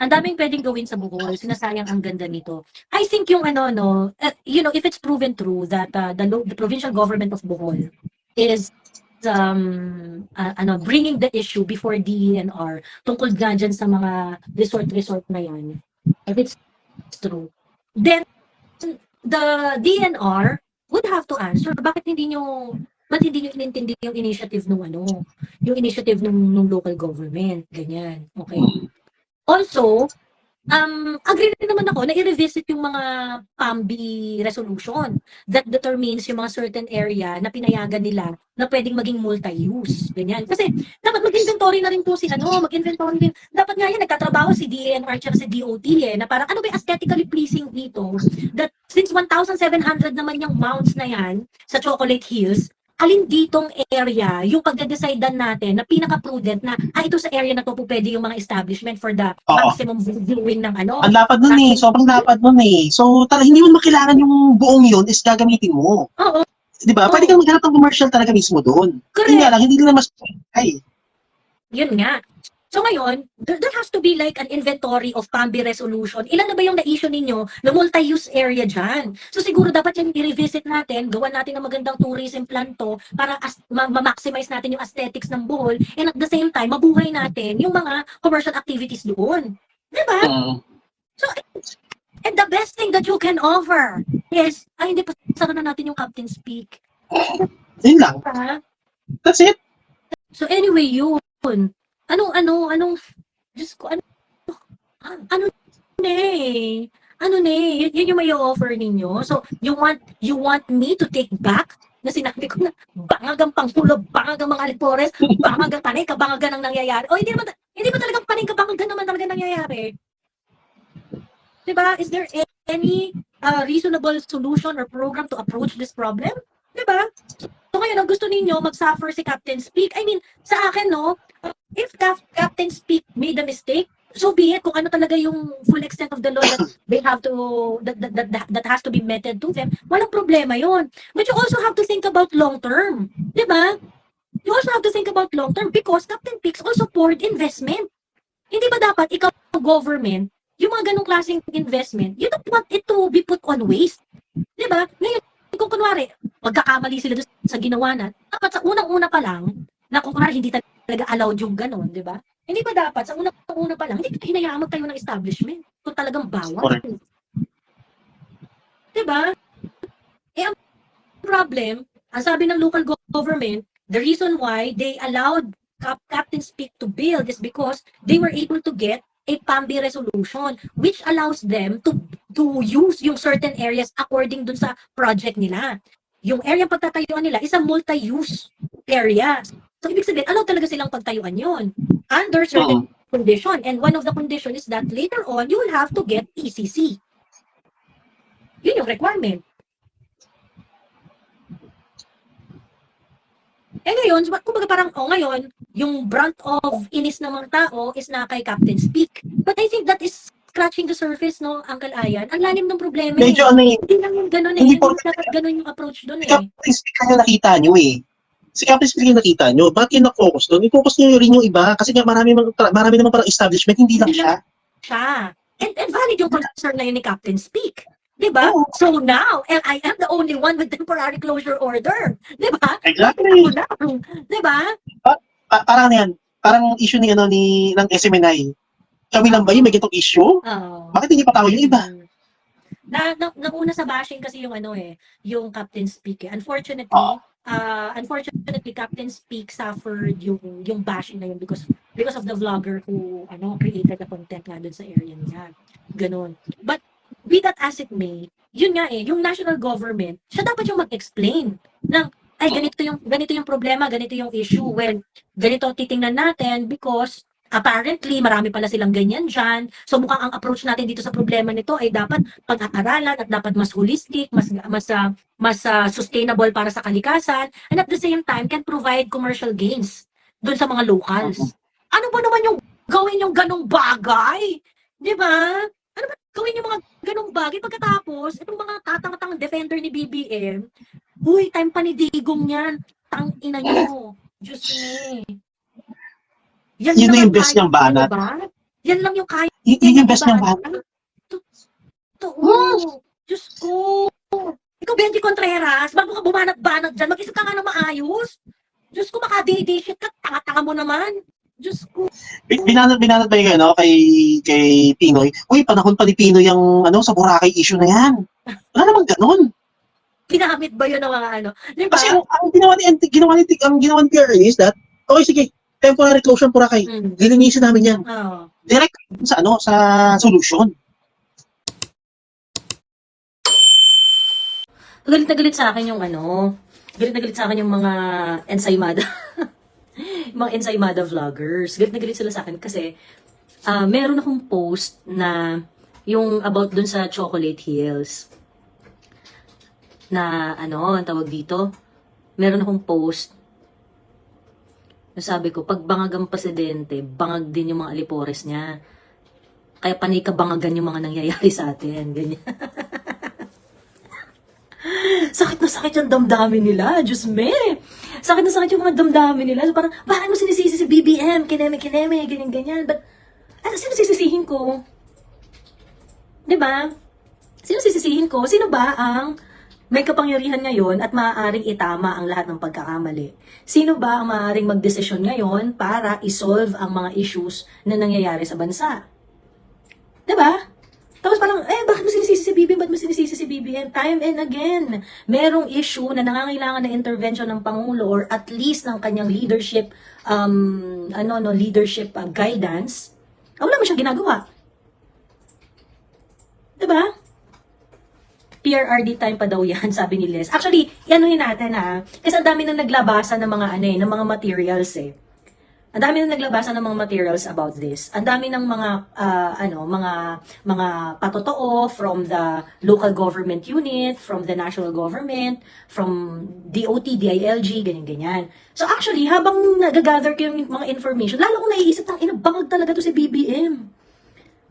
Ang daming pwedeng gawin sa Bohol, sinasayang ang ganda nito. I think yung ano, no, if it's proven true that the provincial government of Bohol is bringing the issue before DENR tungkol nga dyan sa mga resort na yan, if it's true, then the DNR would have to answer ba't hindi nyo inintindi yung initiative yung initiative ng local government, ganyan. Okay. Also, agree rin naman ako na i-revisit yung mga PAMBI resolution that determines yung mga certain area na pinayagan nila na pwedeng maging multi-use. Ganyan. Kasi dapat mag-inventory na rin po mag-inventory din. Dapat nga yan, nagtatrabaho si DANR at si DOT na parang ano ba yung aesthetically pleasing dito that since 1,700 naman yung mounts na yan sa Chocolate Hills, alin ditong area yung pagde-decidean natin na pinaka-prudent na ito sa area na to po pwede yung mga establishment for the maximum viewing ng ano. Ang lapad nun sobrang lapad nun So hindi mo makailangan yung buong yun is gagamitin mo. Oo. Di ba? Pwede kang maghanap ng commercial talaga mismo doon. Correct. Hindi nga lang, hindi nila mas Yun nga. So ngayon, there has to be like an inventory of PAMBI resolution. Ilan na ba yung na-issue ninyo na multi-use area dyan? So siguro dapat yan i-revisit natin, gawan natin ng magandang tourism plan to para ma-maximize natin yung aesthetics ng Bohol and at the same time, mabuhay natin yung mga commercial activities doon. Diba? So, and the best thing that you can offer is, hindi pa sana natin yung Captain's Peak. Yun lang. That's it. So anyway, yun. Anong, Diyos ko, ano yun yung may offer ninyo. So, you want me to take back na sinabi ko na bangagang Pangulo, bangagang mga Alipores, bangagang panay, kabangagan ang nangyayari. O, hindi ba talagang panay, kabangagan naman talaga nangyayari? Diba? Is there any reasonable solution or program to approach this problem? Diba? So ngayon, ang gusto ninyo, mag-suffer si Captain's Peak. I mean, sa akin, no, if Captain's Peak made a mistake, so be it, kung ano talaga yung full extent of the law that they have to, that has to be meted to them, walang problema yon. But you also have to think about long-term. Diba? You also have to think about long-term because Captain Peaks also poured investment. Hindi ba dapat, ikaw, government, yung mga ganong klaseng investment, you don't want it to be put on waste. Diba? Ngayon, kung kunwari, magkakamali sila doon sa ginawa na, dapat sa unang-una pa lang, na kung kunwari hindi talaga allowed yung ganon, di ba? Hindi ba dapat, sa unang-una pa lang, hindi hinayaan magtayo ng establishment kung talagang bawal. Di ba? Ang problem, ang sabi ng local government, the reason why they allowed Captain's Peak to build is because they were able to get a PAMBI resolution which allows them to use yung certain areas according dun sa project nila. Yung area pagtatayuan nila is a multi-use area. So, ibig sabihin, alaw talaga silang pagtayuan yun under certain condition. And one of the condition is that later on, you will have to get ECC. Yun yung requirement. Eh ngayon, kumbaga parang, ngayon, yung brunt of inis ng mga tao is na kay Captain's Peak. But I think that is scratching the surface, no, Uncle Ayan? Ang lalim ng problema Medyo Hindi lang yung ganun Hindi dapat ganun yung approach doon Captain's Peak yung nakita nyo Si Captain's Peak yung nakita nyo. Bakit yung na-focus doon? I-focus nyo rin yung iba. Kasi nga marami naman parang establishment, hindi lang siya. And valid yung concern na yun ni Captain's Peak. Diba? Oh. So now, and I am the only one with temporary closure order. Diba? Exactly. Diba? Parang yan. Parang issue ng SMNI. Kami lang ba yung may gitong issue? Oh. Bakit hindi pa tao yung iba? Nauna sa bashing kasi yung yung Captain's Peak. Unfortunately, Captain's Peak suffered yung bashing na yun because of the vlogger who created the content nga dun sa area niya. Ganon. But be that as it may, yun nga yung national government, siya dapat yung mag-explain ng ganito yung problema, ganito yung issue. Well, ganito titingnan natin because apparently marami pala silang ganyan dyan. So mukhang ang approach natin dito sa problema nito ay dapat pag-aaralan at dapat mas holistic, mas sustainable para sa kalikasan, and at the same time can provide commercial gains doon sa mga locals. Ano ba naman yung gawin yung ganong bagay? Di ba? Ano ba gawin yung mga ganong bagay pagkatapos itong mga tatang defender ni BBM, time panidigong yan, tang ina nyo, Diyos me. Yun na yung best niyang banat. Yan lang yung kaya Yun yung niyang best niyang ibahan. bahagi. Ano? Totoo. Diyos ko. Ikaw, Benji Contreras, bago ka bumanat-banat dyan, mag-isip ka nga ng maayos. Diyos ko, maka-day shit ka, tanga-tanga mo naman. Diyos ko. Binanat ba yung ano, kay Pinoy? Uy, panahon pa ni Pinoy yung ano, sa Boracay issue na yan. Wala namang ganun. Ginamit ba yun ng mga ano? Di ba? Kasi ang ginawa ni PR is that, okay, sige, temporary closure ang Boracay. Mm. Lilinisin namin yan. Oh. Direct sa ano, sa solution. Galit na galit sa akin yung ano, galit na galit sa akin yung mga ensaymada. Mga ensaymada vloggers. Galit na galit sila sa akin kasi meron akong post na yung about dun sa Chocolate Hills. Na ano, ang tawag dito, meron akong post na sabi ko, pag bangag ang presidente, bangag din yung mga alipores niya. Kaya panay kabangagan yung mga nangyayari sa atin. Ganyan. Sakit na sakit yung damdamin nila. Diyos me. Sakit na sakit yung mga damdamin nila. So parang, bakit mo sinisisi si BBM? Kineme, ganyan-ganyan. But, sino sisisihin ko? Diba? Sino sisisihin ko? Sino ba ang may kapangyarihan ngayon at maaaring itama ang lahat ng pagkakamali? Sino ba ang maaaring magdesisyon ngayon para isolve ang mga issues na nangyayari sa bansa? Diba? Tapos parang, bakit mo sinisisi si BBM? Ba't mo sinisisi si BBM? Time and again, merong issue na nangangailangan ng intervention ng Pangulo or at least ng kanyang leadership, leadership guidance. Wala mo siyang ginagawa. Diba? PRRD time pa daw yan, sabi ni Les. Actually, yanuhin natin kasi ang dami nang naglabasan ng mga ng mga materials Ang dami nang naglabasan ng mga materials about this. Ang dami ng mga mga patotoo from the local government unit, from the national government, from DOT, DILG, ganyan-ganyan. So actually, habang nagagather ko yung mga information, lalo ko naiisip bangag talaga to si BBM.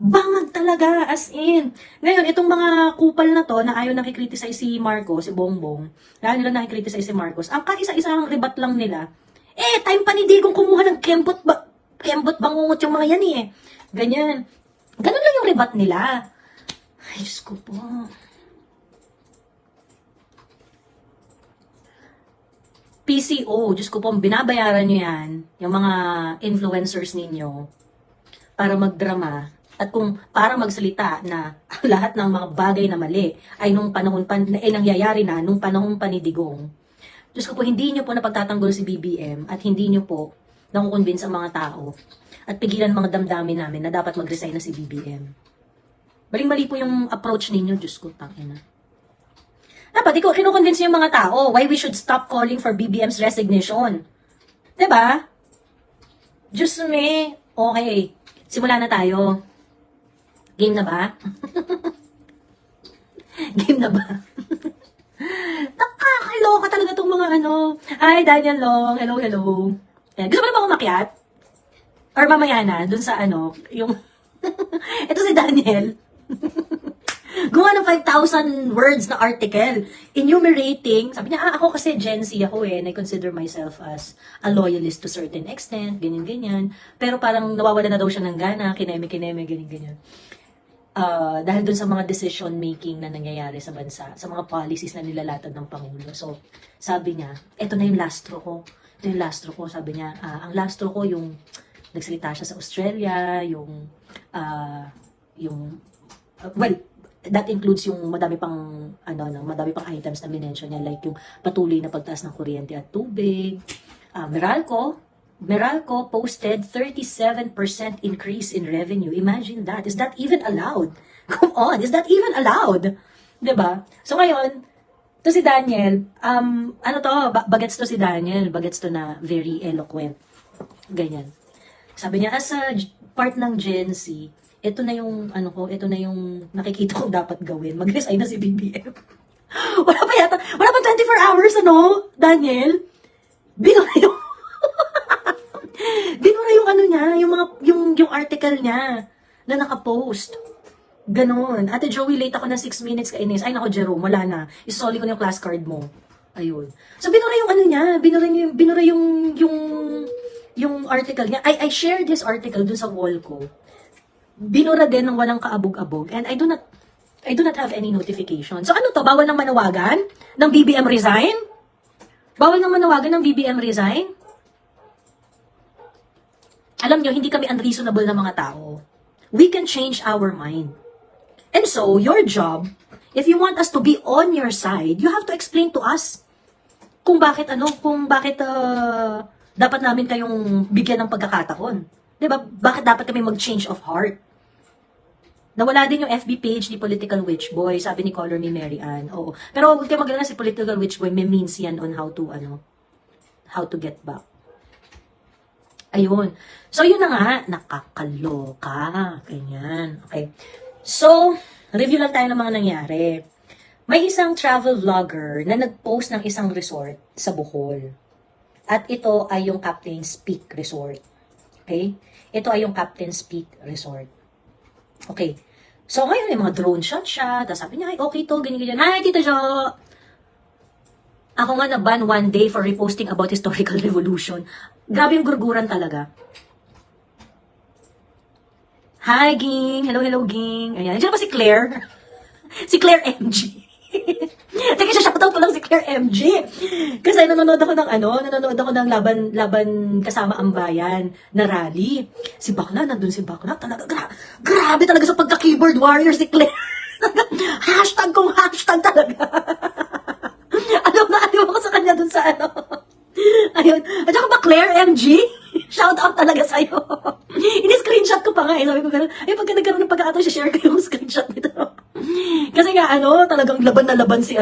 Bangag talaga, as in. Ngayon, itong mga kupal na to, na ayaw nakikriticize si Marcos, si Bongbong, na ayaw nila nakikriticize si Marcos, ang kaisa-isang rebat lang nila, time pa ni Digong kumuha ng kembot bangungot yung mga yan Ganyan. Ganun lang yung rebat nila. Ay, Diyos ko po. PCO, Diyos ko po, binabayaran nyo yan, yung mga influencers ninyo, para magdrama, at kung para magsalita na lahat ng mga bagay na mali ay nung panahon pa, nangyayari na nung panahon pa ni Digong. Diyos ko po, hindi nyo po napagtatanggol si BBM at hindi nyo po nakukonvince ang mga tao at pigilan mga damdamin namin na dapat mag-resign na si BBM. Maling-mali po yung approach ninyo, Diyos ko, tangina. Dapat ikaw kinukonvince yung mga tao why we should stop calling for BBM's resignation. Diba? Diyos me. Okay, simula na tayo. Game na ba? Game na ba? Nakakaloka talaga tong mga Hi, Daniel Long. Hello. Gusto mo na ba umakyat? Or mamaya na, dun sa yung... Ito si Daniel. Gumawa ng 5,000 words na article. Enumerating. Sabi niya, ako kasi Gen Z ako and I consider myself as a loyalist to certain extent, ganyan-ganyan. Pero parang nawawala na daw siya ng gana, kineme, ganyan-ganyan. Dahil dun sa mga decision making na nangyayari sa bansa, sa mga policies na nilalatag ng Pangulo. So, sabi niya, eto na yung last straw ko. Ito yung last straw ko. Sabi niya, ang last straw ko yung nagsalita siya sa Australia, well, that includes yung madami pang items na minention niya, like yung patuloy na pagtaas ng kuryente at tubig. Meralco posted 37% increase in revenue. Imagine that. Is that even allowed? Come on, is that even allowed? 'Di ba? So ngayon, to si Daniel, bagets to si Daniel, bagets to na very eloquent. Ganyan. Sabi niya, as a part ng Gen Z, ito na yung nakikita kong dapat gawin. Mag-resign na si BBM. wala pa 24 hours, Daniel? Binura yung article niya na nakapost. Ganon. Ate Joey, late ako na 6 minutes kainis. Ay nako, Jerome, wala na. Isoli ko na yung class card mo. Ayun. So binura yung binura yung article niya. I shared this article dun sa wall ko. binura din ng walang kaabog-abog, and I do not have any notification. So ano to, bawal nang manawagan ng BBM resign? Bawal nang manawagan ng BBM resign? Alam nyo, hindi kami unreasonable na mga tao. We can change our mind. And so, your job, if you want us to be on your side, you have to explain to us kung bakit dapat namin kayong bigyan ng pagkakataon. 'Di ba? Bakit dapat kami mag-change of heart? Nawala din yung FB page ni Political Witch Boy, sabi ni Color Me Mary Ann. Oo. Pero huwag kayo magalala, si Political Witch Boy, may means yan on how to get back. Ayun. So, yun na nga, nakakaloka. Ganyan. Okay. So, review lang tayo ng mga nangyari. May isang travel vlogger na nag-post ng isang resort sa Bohol. At ito ay yung Captain's Peak Resort. Okay? Ito ay yung Captain's Peak Resort. Okay. So, ngayon, may mga drone shot siya. Tapos sabi niya, ay, okay to, ganyan-ganyan. Hi, Tita Jo! Ako nga na-ban one day for reposting about historical revolution. Grabe yung gurguran talaga. Hi, Ging! Hello, Ging! Ayan. Diyan pa si Claire? Si Claire MG. Teka, shoutout ko lang si Claire MG. Kasi nanonood ako ng laban kasama ang bayan na rally. Si Bakla, nandun si Bakla. Talaga, grabe talaga sa pagka-keyboard warrior si Claire. Hashtag kung hashtag talaga. Alam ako sa kanya dun sa Ayun. At saka ba, Claire MG? Shout out talaga sa'yo. Ini-screenshot ko pa nga. Sabi ko gano'n, ay pagka nagkaroon ng pagkakataon, share ko yung screenshot nito. Kasi nga, talagang laban na laban si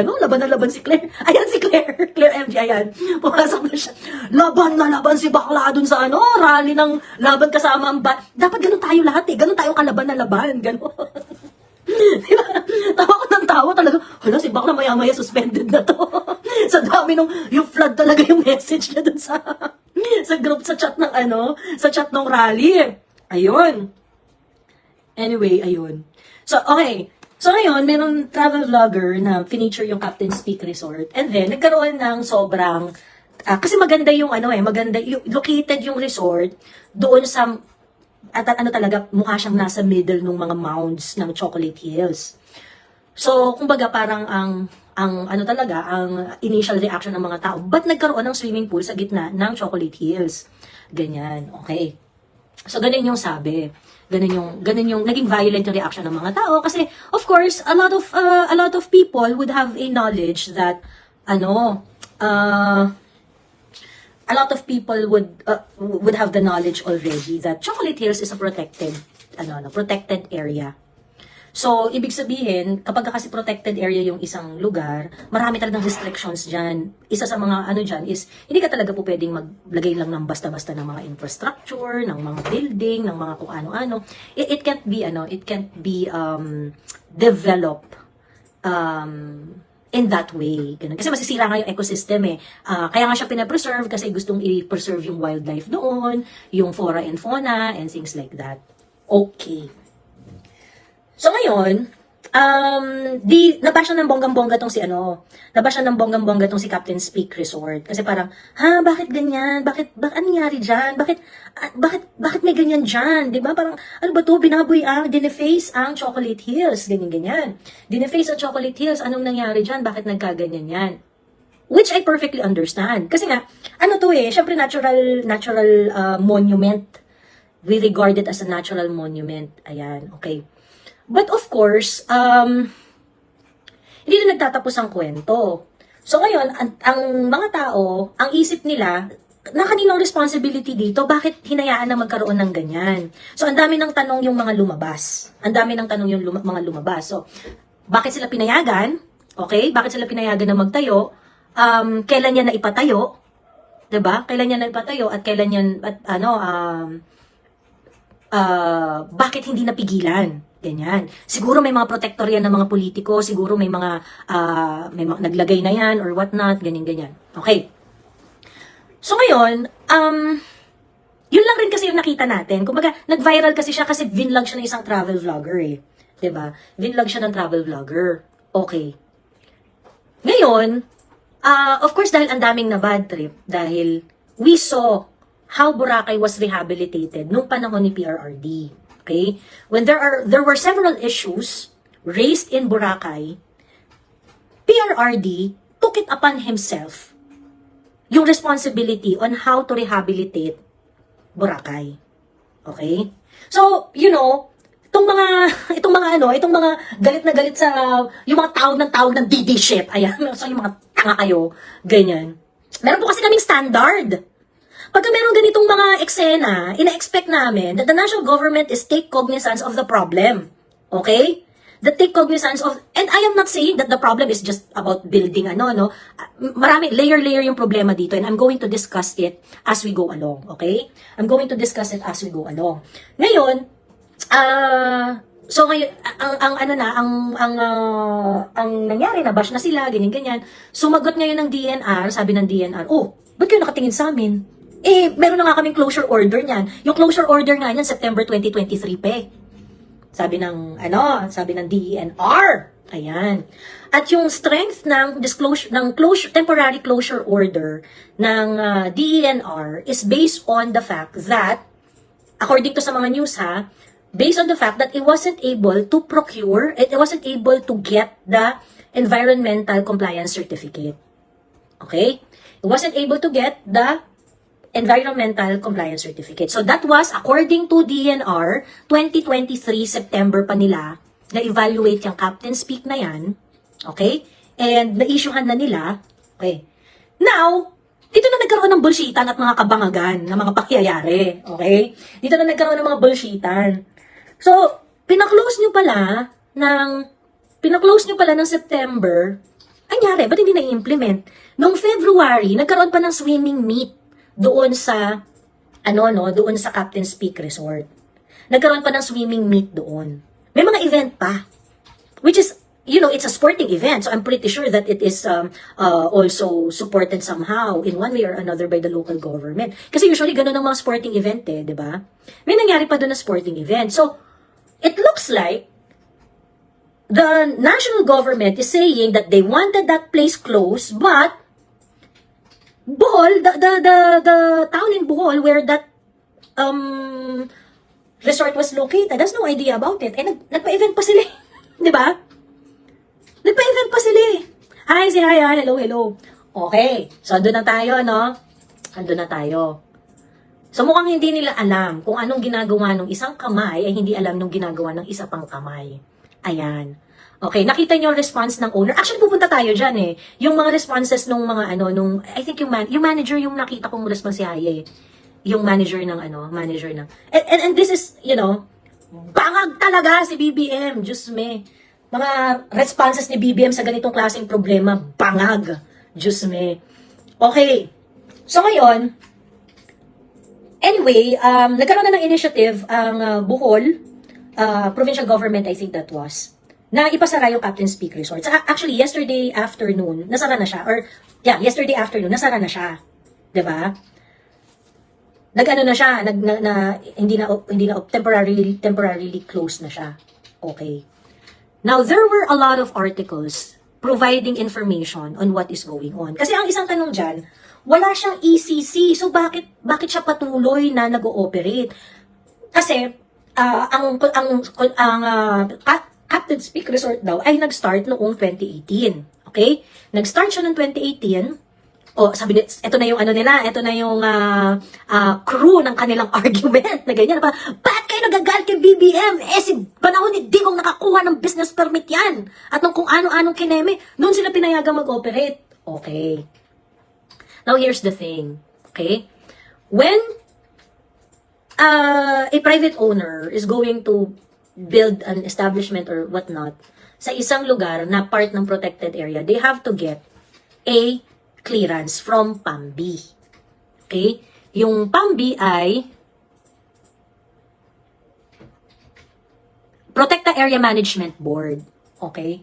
Claire. Ayan si Claire. Claire MG, ayan. Pumasok na siya. Laban na laban si Bakla dun sa rally ng laban kasama ang dapat ganun tayo lahat eh. Ganun tayo kalaban na laban. Ganun. Diba? Tawa ko ng tawa talaga. Hala, si Bakla maya-maya suspended na to. Sa dami yung flood talaga yung message niya dun sa group, sa chat ng rally. Ayun. Anyway, ayun. So, okay. So, ngayon, merong travel vlogger na feature yung Captain's Peak Resort. And then, nagkaroon ng sobrang, kasi maganda yung located yung resort doon sa, at talaga, mukha siyang nasa middle ng mga mounds ng Chocolate Hills. So, kumbaga parang ang initial reaction ng mga tao, ba't nagkaroon ng swimming pool sa gitna ng Chocolate Hills? Ganyan, okay. So, ganun yung sabi. Ganun yung naging violent yung reaction ng mga tao kasi of course a lot of people would have a knowledge that a lot of people would have the knowledge already that Chocolate Hills is a protected area. So, ibig sabihin, kapag kasi protected area yung isang lugar, marami talagang restrictions dyan. Isa sa mga dyan is, hindi ka talaga po pwedeng maglagay lang ng basta-basta ng mga infrastructure, ng mga building, ng mga kung ano-ano. It can't be developed in that way. Ganun. Kasi masisira nga yung ecosystem eh. Kaya nga siya pinapreserve kasi gustong i-preserve yung wildlife doon, yung flora and fauna, and things like that. Okay. So ngayon, nabasya ng bonggang-bongga tong si Captain's Peak Resort. Kasi parang, bakit ganyan? Bakit ano nangyari dyan? Bakit may ganyan dyan? Diba? Parang, ano ba to? Dineface ang Chocolate Hills. Ganyan. Dineface ang Chocolate Hills. Anong nangyari dyan? Bakit nagkaganyan yan? Which I perfectly understand. Kasi nga, syempre natural monument. We regard it as a natural monument. Ayan, okay. But of course, hindi na nagtatapos ang kwento. So ngayon, ang mga tao, ang isip nila, na kanilang responsibility dito, bakit hinayaan na magkaroon ng ganyan? So ang dami ng tanong yung mga lumabas. Mga lumabas. So, bakit sila pinayagan? Okay? Bakit sila pinayagan na magtayo? Kailan yan na ipatayo? 'Di ba? Kailan yan na ipatayo at kailan yan bakit hindi napigilan? Ganyan. Siguro may mga protector yan ng mga politiko, siguro may mga naglagay na yan or what not, ganyan. Okay. So ngayon, yun lang rin kasi yung nakita natin. Kumbaga, nag-viral kasi siya kasi vinlog siya ng isang travel vlogger eh. 'Di ba? Vinlog siya ng travel vlogger. Okay. Ngayon, of course dahil ang daming na bad trip, dahil we saw how Boracay was rehabilitated nung panahon ni PRRD. Okay? When there were several issues raised in Boracay, PRRD took it upon himself yung responsibility on how to rehabilitate Boracay. Okay? So, itong mga galit na galit sa yung mga tawag ng DD ship. Ayan, so yung mga tanga kayo, ganyan. Meron po kasi kaming standard. Pagka meron ganitong mga eksena, ina-expect namin that the national government is take cognizance of the problem. Okay? The take cognizance of, and I am not saying that the problem is just about building marami, layer yung problema dito, and I'm going to discuss it as we go along. Okay? I'm going to discuss it as we go along. Ngayon, so ngayon, ang nangyari, nabash na sila, ganyan. Sumagot ngayon ng DNR, sabi ng DNR, ba't kayo nakatingin sa amin? Meron na nga kaming closure order niyan. Yung closure order nga niyan, September 2023 pa. Sabi ng DNR. Ayan. At yung strength ng temporary closure order ng DENR is based on the fact that, according to sa mga news based on the fact that it wasn't able to get the environmental compliance certificate. Okay? It wasn't able to get the environmental compliance certificate. So that was, according to DNR, 2023 September pa nila na-evaluate yung Captain's Peak na yan. Okay? And na-issuehan na nila. Okay. Now, dito na nagkaroon ng bullshitan at mga kabangagan na mga pangyayari. Okay? Dito na nagkaroon ng mga bullshitan. So, pinaklose nyo pala ng September. Anyari, ba't hindi na-implement? Noong February, nagkaroon pa ng swimming meet doon sa Captain's Peak Resort. Nagkaroon pa ng swimming meet doon. May mga event pa, which is, it's a sporting event, so I'm pretty sure that it is also supported somehow in one way or another by the local government. Kasi usually ganun ang mga sporting event di ba? May nangyari pa doon na sporting event. So, it looks like the national government is saying that they wanted that place closed, but Bohol, the town in Bohol where that resort was located has no idea about it. Nagpa-event pa sila. Di ba? Nagpa-event pa sila. Hi, say hi, hello. Okay. So, andun na tayo, no? Andun na tayo. So, mukhang hindi nila alam kung anong ginagawa ng isang kamay ay hindi alam nung ginagawa ng isa pang kamay. Ayan. Okay, nakita niyo yung response ng owner. Actually, pupunta tayo dyan Yung mga responses nung mga I think yung manager yung nakita kong response si Haye. Yung manager ng and this is, bangag talaga si BBM. Diyos me. Mga responses ni BBM sa ganitong klaseng problema, bangag. Diyos me. Okay. So ngayon, anyway, nagkaroon na ng initiative ang Bohol, provincial government, I think that was, na ipasara yung Captain's Peak Resort. Actually, yesterday afternoon, nasara na siya. Nasara na siya. Diba? Nag-ano na siya, hindi na temporarily closed na siya. Okay. Now, there were a lot of articles providing information on what is going on. Kasi ang isang tanong dyan, wala siyang ECC. So, bakit siya patuloy na nag-ooperate? Kasi, Captain's Peak Resort daw ay nag-start noong 2018. Okay? Nag-start siya noong 2018. Sabi nila, ito na yung crew ng kanilang argument na ganyan. Bakit kayo nagagalit kay BBM? Si panahon ni Digong nakakuha ng business permit yan. At nung kung ano-anong kineme, noon sila pinayagang mag-operate. Okay. Now, here's the thing. Okay? When a private owner is going to build an establishment or whatnot sa isang lugar na part ng protected area, they have to get a clearance from PAMBI. Okay? Yung PAMBI ay Protected Area Management Board. Okay?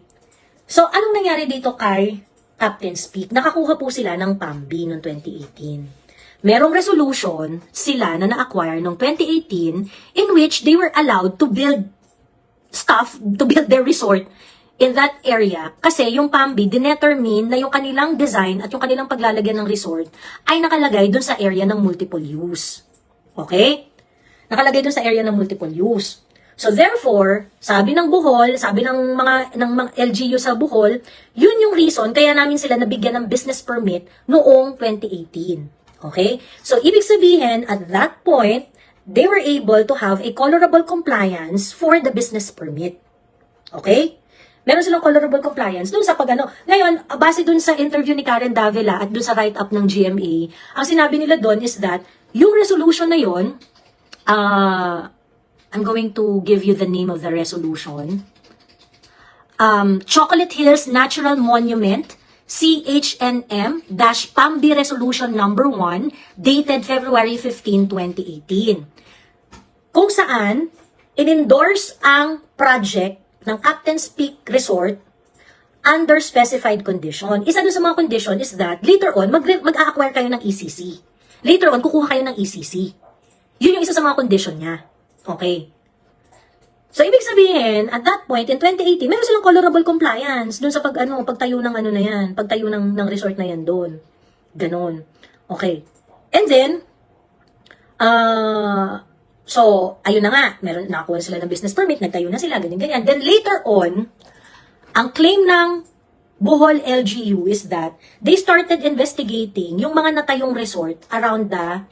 So, anong nangyari dito kay Captain's Peak? Nakakuha po sila ng PAMBI noong 2018. Merong resolution sila na na-acquire noong 2018 in which they were allowed to build their resort in that area. Kasi yung PAMBI, dinetermine na yung kanilang design at yung kanilang paglalagyan ng resort ay nakalagay dun sa area ng multiple use. Okay? Nakalagay dun sa area ng multiple use. So therefore, sabi ng Bohol, sabi ng mga LGU sa Bohol, yun yung reason kaya namin sila nabigyan ng business permit noong 2018. Okay? So ibig sabihin, at that point, they were able to have a colorable compliance for the business permit. Okay? Meron silang colorable compliance dun sa pagano. Ngayon, base dun sa interview ni Karen Davila at dun sa write-up ng GMA, ang sinabi nila dun is that yung resolution na yon, I'm going to give you the name of the resolution. Chocolate Hills Natural Monument, CHNM-PAMB Resolution Number 1, dated February 15, 2018. Kung saan, in-endorse ang project ng Captain's Peak Resort under specified condition. Isa dun sa mga condition is that later on, mag-a-acquire kayo ng ECC. Later on, kukuha kayo ng ECC. Yun yung isa sa mga condition niya. Okay. So, ibig sabihin, at that point, in 2018, meron silang colorable compliance dun sa pagtayo ng ano na yan, pagtayo ng resort na yan doon. Ganon. Okay. And then, so, ayun na nga, nakakuha sila ng business permit, nagtayo na sila, ganyan-ganyan. Then later on, ang claim ng Bohol LGU is that they started investigating yung mga natayong resort around the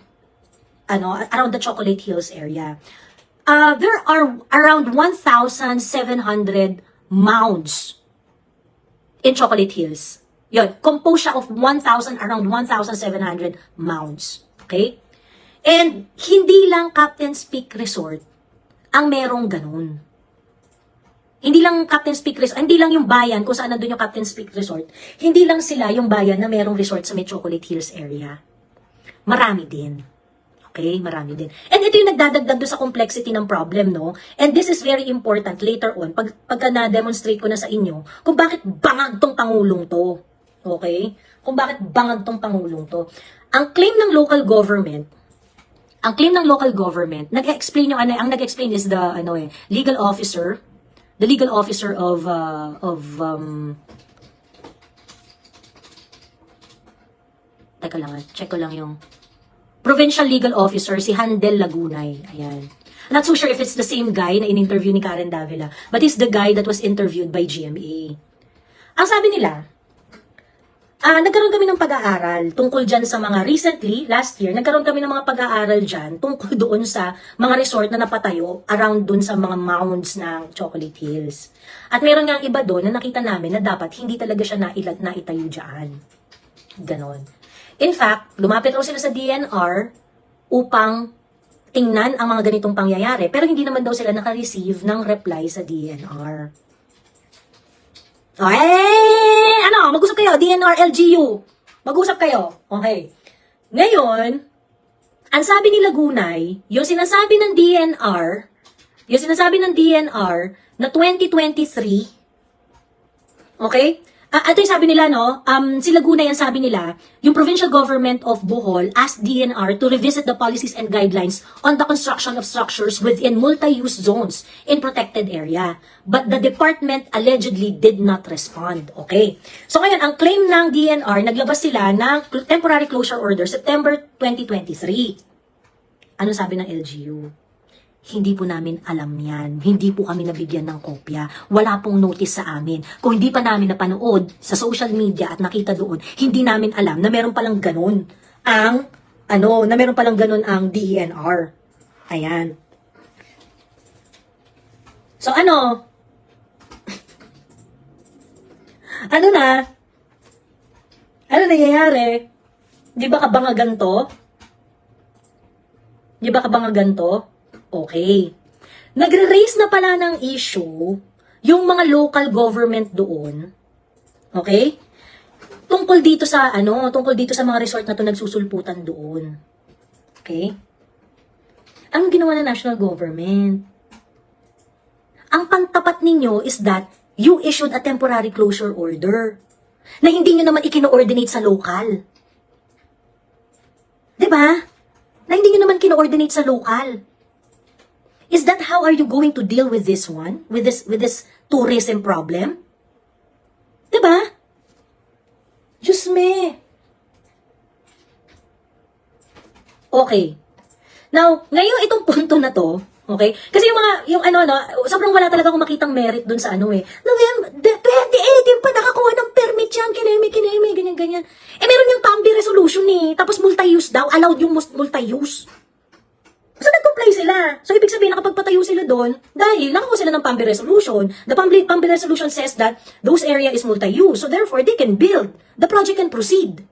Chocolate Hills area. There are around 1,700 mounds in Chocolate Hills. Yun, composed siya of around 1,700 mounds. Okay? And hindi lang Captain's Peak Resort ang merong ganun. Hindi lang Captain's Peak Resort, hindi lang yung bayan kung saan nandun yung Captain's Peak Resort. Hindi lang sila yung bayan na merong resort sa may Chocolate Hills area. Marami din. Okay, marami din. And ito yung nagdadagdag doon sa complexity ng problem, no? And this is very important later on, pagka na-demonstrate ko na sa inyo, kung bakit bangag tong Pangulong to. Okay? Kung bakit bangag tong Pangulong to. Ang claim ng local government, nag-explain yung ang nag-explain is the legal officer of teka lang, check ko lang yung Provincial Legal Officer, si Handel Lagunay. Ayan. I'm not so sure if it's the same guy na in-interview ni Karen Davila, but he's the guy that was interviewed by GMA. Ang sabi nila, nagkaroon kami ng pag-aaral tungkol dyan sa mga last year, nagkaroon kami ng mga pag-aaral dyan tungkol doon sa mga resort na napatayo around doon sa mga mounds ng Chocolate Hills. At meron nga iba doon na nakita namin na dapat hindi talaga siya naitayo dyan. Ganon. In fact, lumapit raw sila sa DNR upang tingnan ang mga ganitong pangyayari. Pero hindi naman daw sila naka-receive ng reply sa DNR. Mag-usap kayo, DNR, LGU. Mag-usap kayo. Okay. Ngayon, ang sabi ni Lagunay, yung sinasabi ng DNR na 2023, okay? Ito yung sabi nila, no? Si Laguna yan sabi nila, yung provincial government of Bohol asked DNR to revisit the policies and guidelines on the construction of structures within multi-use zones in protected area. But the department allegedly did not respond. Okay. So ngayon, ang claim ng DNR, naglabas sila ng temporary closure order September 2023. Ano sabi ng LGU? Hindi po namin alam yan. Hindi po kami nabigyan ng kopya. Wala pong notice sa amin. Kung hindi pa namin napanood sa social media at nakita doon, hindi namin alam na meron palang ganun ang DENR. Ayan. So ano nangyayari? Di ba kabangagan to? Okay. Nagre-raise na pala ng issue yung mga local government doon. Okay? Tungkol dito sa mga resort na to nagsusulputan doon. Okay? Ang ginawa ng national government, ang pantapat ninyo is that you issued a temporary closure order na hindi nyo naman ikino-ordinate sa local. Diba? Na hindi nyo naman kino-ordinate sa local. Is that how are you going to deal with this one? With this tourism problem? Diba? Diyos me. Okay. Now, ngayon itong punto na to, Okay? Kasi yung sobrang wala talaga akong makitang merit dun sa November, 2018 pa nakakuha ng permit yan, kineme, ganyan. Meron yung PAMBI resolution tapos multi-use daw, allowed yung multi-use. So, nag-comply sila. So, ibig sabihin, nakapagpatayo sila doon dahil nakakuha sila ng PAMBI resolution. The PAMBI resolution says that those area is multi-use. So, therefore, they can build. The project can proceed.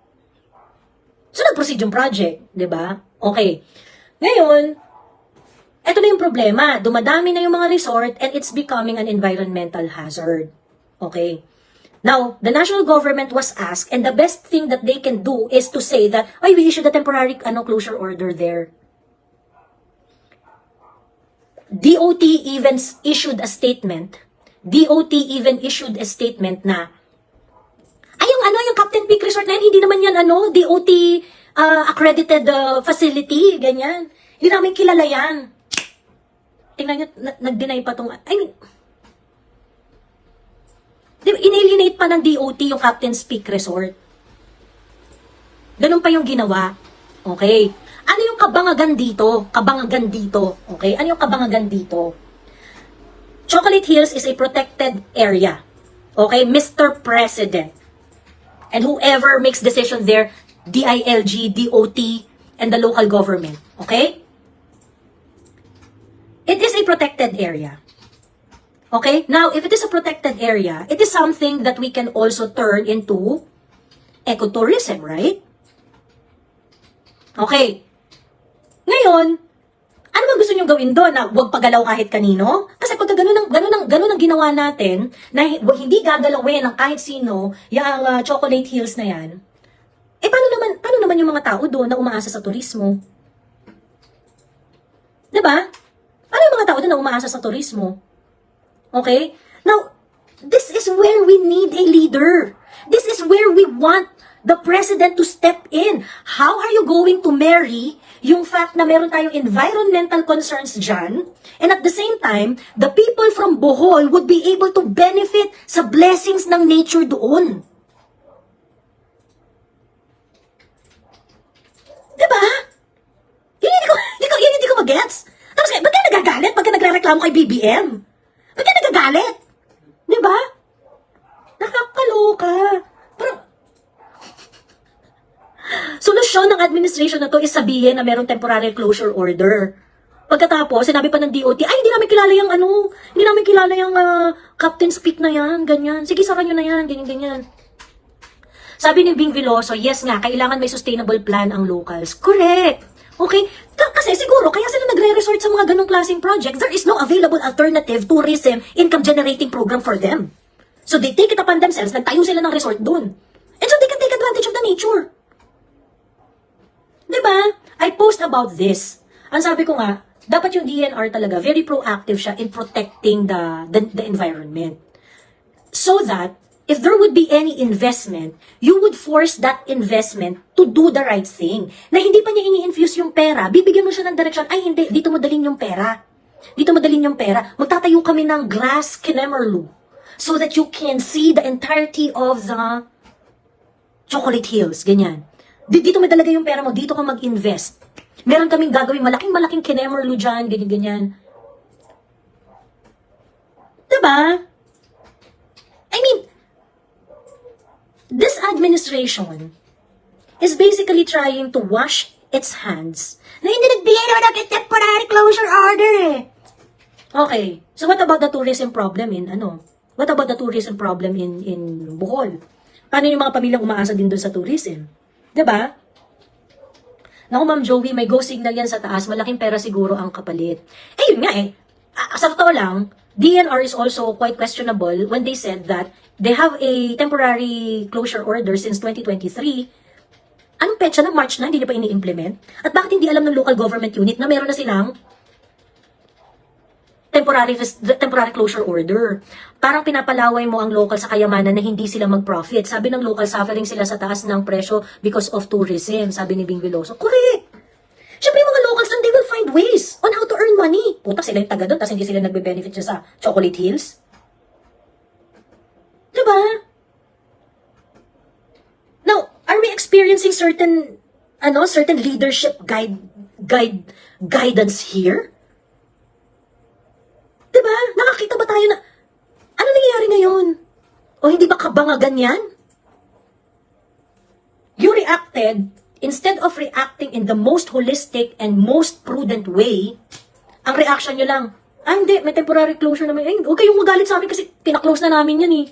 So, nag-proceed yung project. Diba? Okay. Ngayon, eto na yung problema. Dumadami na yung mga resort and it's becoming an environmental hazard. Okay? Now, the national government was asked and the best thing that they can do is to say that, we issued a temporary closure order there. DOT even issued a statement. DOT even issued a statement na, yung Captain Peak Resort na yan, hindi naman yan, DOT accredited facility, ganyan. Hindi namin kilala yan. Tingnan nyo, nag-deny pa inalienate pa ng DOT yung Captain's Peak Resort. Ganun pa yung ginawa. Okay. Ano yung kabangagan dito? Okay? Ano yung kabangagan dito? Chocolate Hills is a protected area. Okay? Mr. President. And whoever makes decision there, DILG, DOT, and the local government. Okay? It is a protected area. Okay? Now, if it is a protected area, it is something that we can also turn into ecotourism, right? Okay. Ngayon, ano bang gusto nyo gawin doon? Na huwag pagalaw kahit kanino? Kasi pagka ganun ang ginawa natin, na hindi gagalawin ng kahit sino, yung Chocolate Hills na yan, paano naman yung mga tao doon na umaasa sa turismo? Diba? Ano yung mga tao doon na umaasa sa turismo? Okay? Now, this is where we need a leader. This is where we want the president to step in. How are you going to marry yung fact na meron tayong environmental concerns dyan, and at the same time, the people from Bohol would be able to benefit sa blessings ng nature doon? Diba? Yun hindi ko magets. Tapos, ba't ka nagagalit pagka nagre-reklamo kay BBM? Ba't ka nagagalit? Diba? Nakakaloka. Parang, solusyon ng administration na to is sabihin na merong temporary closure order. Pagkatapos, sinabi pa ng DOT, hindi namin kilala yung hindi namin kilala yung Captain's Peak na yan, ganyan. Sige, sara nyo na yan, ganyan. Sabi ni Bing Veloso, yes nga, kailangan may sustainable plan ang locals. Correct. Okay? Kasi siguro, kaya sila nagre-resort sa mga ganong klaseng projects, there is no available alternative tourism income-generating program for them. So they take it upon themselves, nagtayo sila ng resort dun. And so they can take advantage of the nature. Diba? I post about this. Ang sabi ko nga, dapat yung DNR talaga, very proactive siya in protecting the environment. So that, if there would be any investment, you would force that investment to do the right thing. Na hindi pa niya ini-infuse yung pera, bibigyan mo siya ng direction, hindi, dito mo dalhin yung pera. Dito mo dalhin yung pera. Magtatayo kami ng glass Kenemerlu so that you can see the entirety of the Chocolate Hills, ganyan. Dito mo talaga yung pera mo, dito ka mag-invest. Meron kaming gagawin, malaking Kenemerlu dyan, ganyan. Diba? I mean, this administration is basically trying to wash its hands na hindi nagbigay naman ng temporary closure order eh. Okay, so what about the tourism problem What about the tourism problem in Bohol? Paano yung mga pamilyang umaasa din doon sa tourism? Diba? Naku, Ma'am Joey, may go signal yan sa taas. Malaking pera siguro ang kapalit. Yun nga sa totoo lang, DNR is also quite questionable when they said that they have a temporary closure order since 2023. Anong petsa ng March na, hindi na pa ini-implement? At bakit hindi alam ng local government unit na meron na silang temporary closure order? Parang pinapalaway mo ang local sa kayamanan na hindi sila mag-profit. Sabi ng local, suffering sila sa taas ng presyo because of tourism, sabi ni Bing Veloso. Correct! Siyempre yung mga locals doon, they will find ways on how to earn money. Puta, sila yung taga doon, tapos hindi sila nagbe-benefit sa Chocolate Hills. Diba? Now, are we experiencing certain leadership guidance here? Diba? Nakakita ba tayo na, ano nangyayari ngayon? O hindi ba kabangagan yan? You reacted, instead of reacting in the most holistic and most prudent way, ang reaction nyo lang, hindi, may temporary closure naman. Ay, huwag kayong magalit sa amin kasi pinaklose na namin yan eh.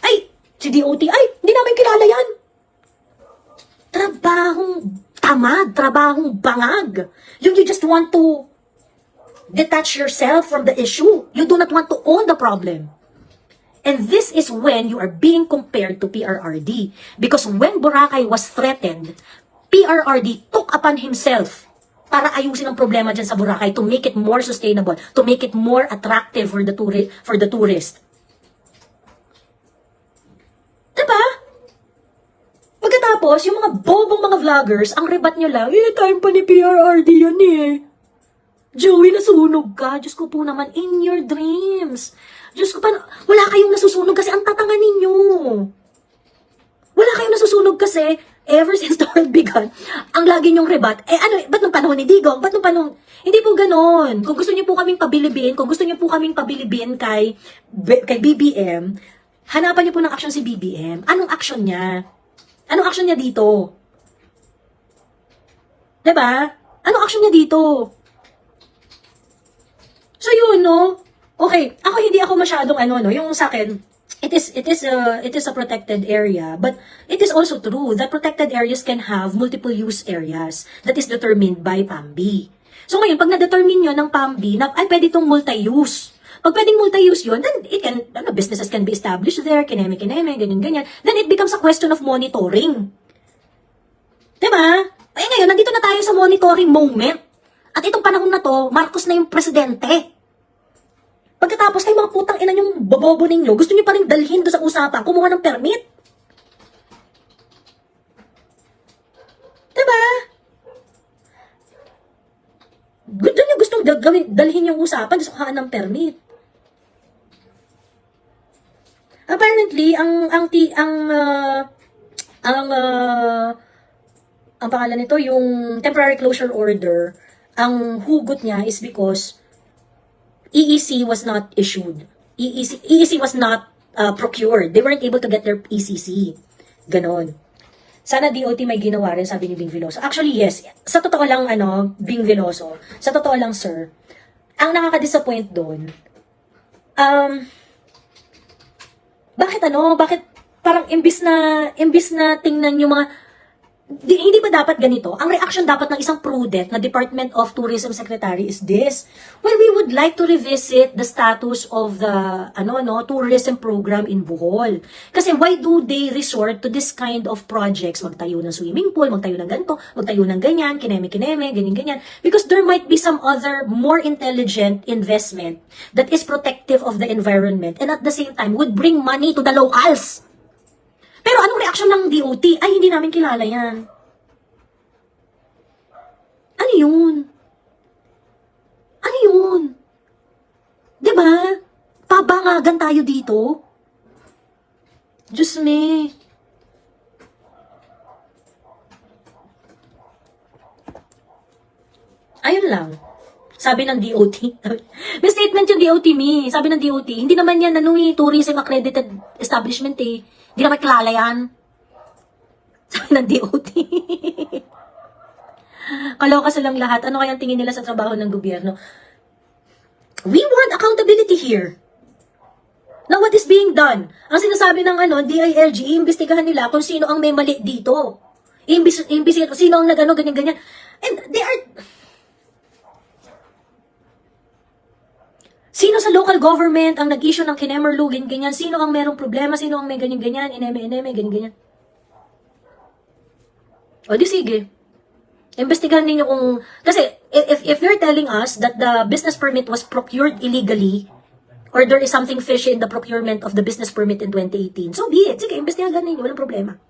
Ay, si DOT, hindi namin kilala yan. Trabahong tamad, trabahong bangag. You just want to detach yourself from the issue. You do not want to own the problem. And this is when you are being compared to PRRD. Because when Boracay was threatened, PRRD took upon himself para ayusin ang problema dyan sa Boracay to make it more sustainable, to make it more attractive for the tourist. Diba? Pagkatapos, yung mga bobong mga vloggers, ang rebat nyo lang, time pa ni PRRD yan eh. Joey, nasunog ka. Diyos ko po naman, in your dreams. Diyos ko pa, wala kayong nasusunog kasi ang tatanga ninyo. Wala kayong nasusunog kasi, ever since the world began, ang lagi nyong rebat, ba't nung panahon ni Digong? Ba't nung panahon? Hindi po ganon. Kung gusto niyo po kaming pabilibin kay BBM, hanapan niyo po ng action si BBM. Anong action niya? Anong action niya dito? Diba? Anong action niya dito? So yun, no? Okay, hindi ako masyadong yung sa akin, it is a protected area, but it is also true that protected areas can have multiple use areas that is determined by PAMB. So ngayon, pag na-determine nyo ng PAMB na pwede itong multi-use. Pag pwedeng multi-use yun, then it can, businesses can be established there, kineme, ganyan. Then it becomes a question of monitoring. Diba? Ngayon, nandito na tayo sa monitoring moment. At itong panahon na to, Marcos na yung presidente. Pagkatapos kayo mga putang ina yung bobobo ninyo, gusto nyo pa rin dalhin doon sa usapan, kumuha ng permit. Diba? Doon nyo gustong dalhin yung usapan, gusto kuhaan ng permit. Apparently, ang pangalan nito, yung temporary closure order, ang hugot niya is because EEC was not issued. EEC was not procured. They weren't able to get their ECC. Ganon. Sana DOT may ginawa rin, sabi ni Bing Veloso. Actually, yes. Sa totoo lang, Bing Veloso, sa totoo lang, sir, ang nakaka-disappoint doon, bakit parang imbis na tingnan yung mga, hindi ba dapat ganito? Ang reaction dapat ng isang prudent na Department of Tourism Secretary is this. Well, we would like to revisit the status of the tourism program in Bohol. Kasi why do they resort to this kind of projects? Magtayo ng swimming pool, magtayo ng ganito, magtayo ng ganyan, kineme, ganyan. Because there might be some other more intelligent investment that is protective of the environment and at the same time would bring money to the locals. Pero anong reaksyon ng DOT? Hindi namin kilala yan. Ano yun? Diba? Pabangagan tayo dito. Diyos me. Ayun lang. Sabi ng DOT. May statement yung DOT, me. Sabi ng DOT, hindi naman yan tourism accredited establishment eh. Hindi naman kilala yan. Sabi ng DOT. Kaloka silang lahat. Ano kayang tingin nila sa trabaho ng gobyerno? We want accountability here. Now, what is being done? Ang sinasabi ng DILG, iimbestigahan nila kung sino ang may mali dito. Iimbestigahan kung sino ang ganyan. And they are... Sino sa local government ang nag-issue ng kinemerlugin, ganyan? Sino ang merong problema? Sino ang may ganyan-ganyan? Ineme, ganyan-ganyan. O di sige. Investigahan ninyo kung... Kasi, if you're telling us that the business permit was procured illegally, or there is something fishy in the procurement of the business permit in 2018, so be it. Sige, investigahan ninyo. Walang problema.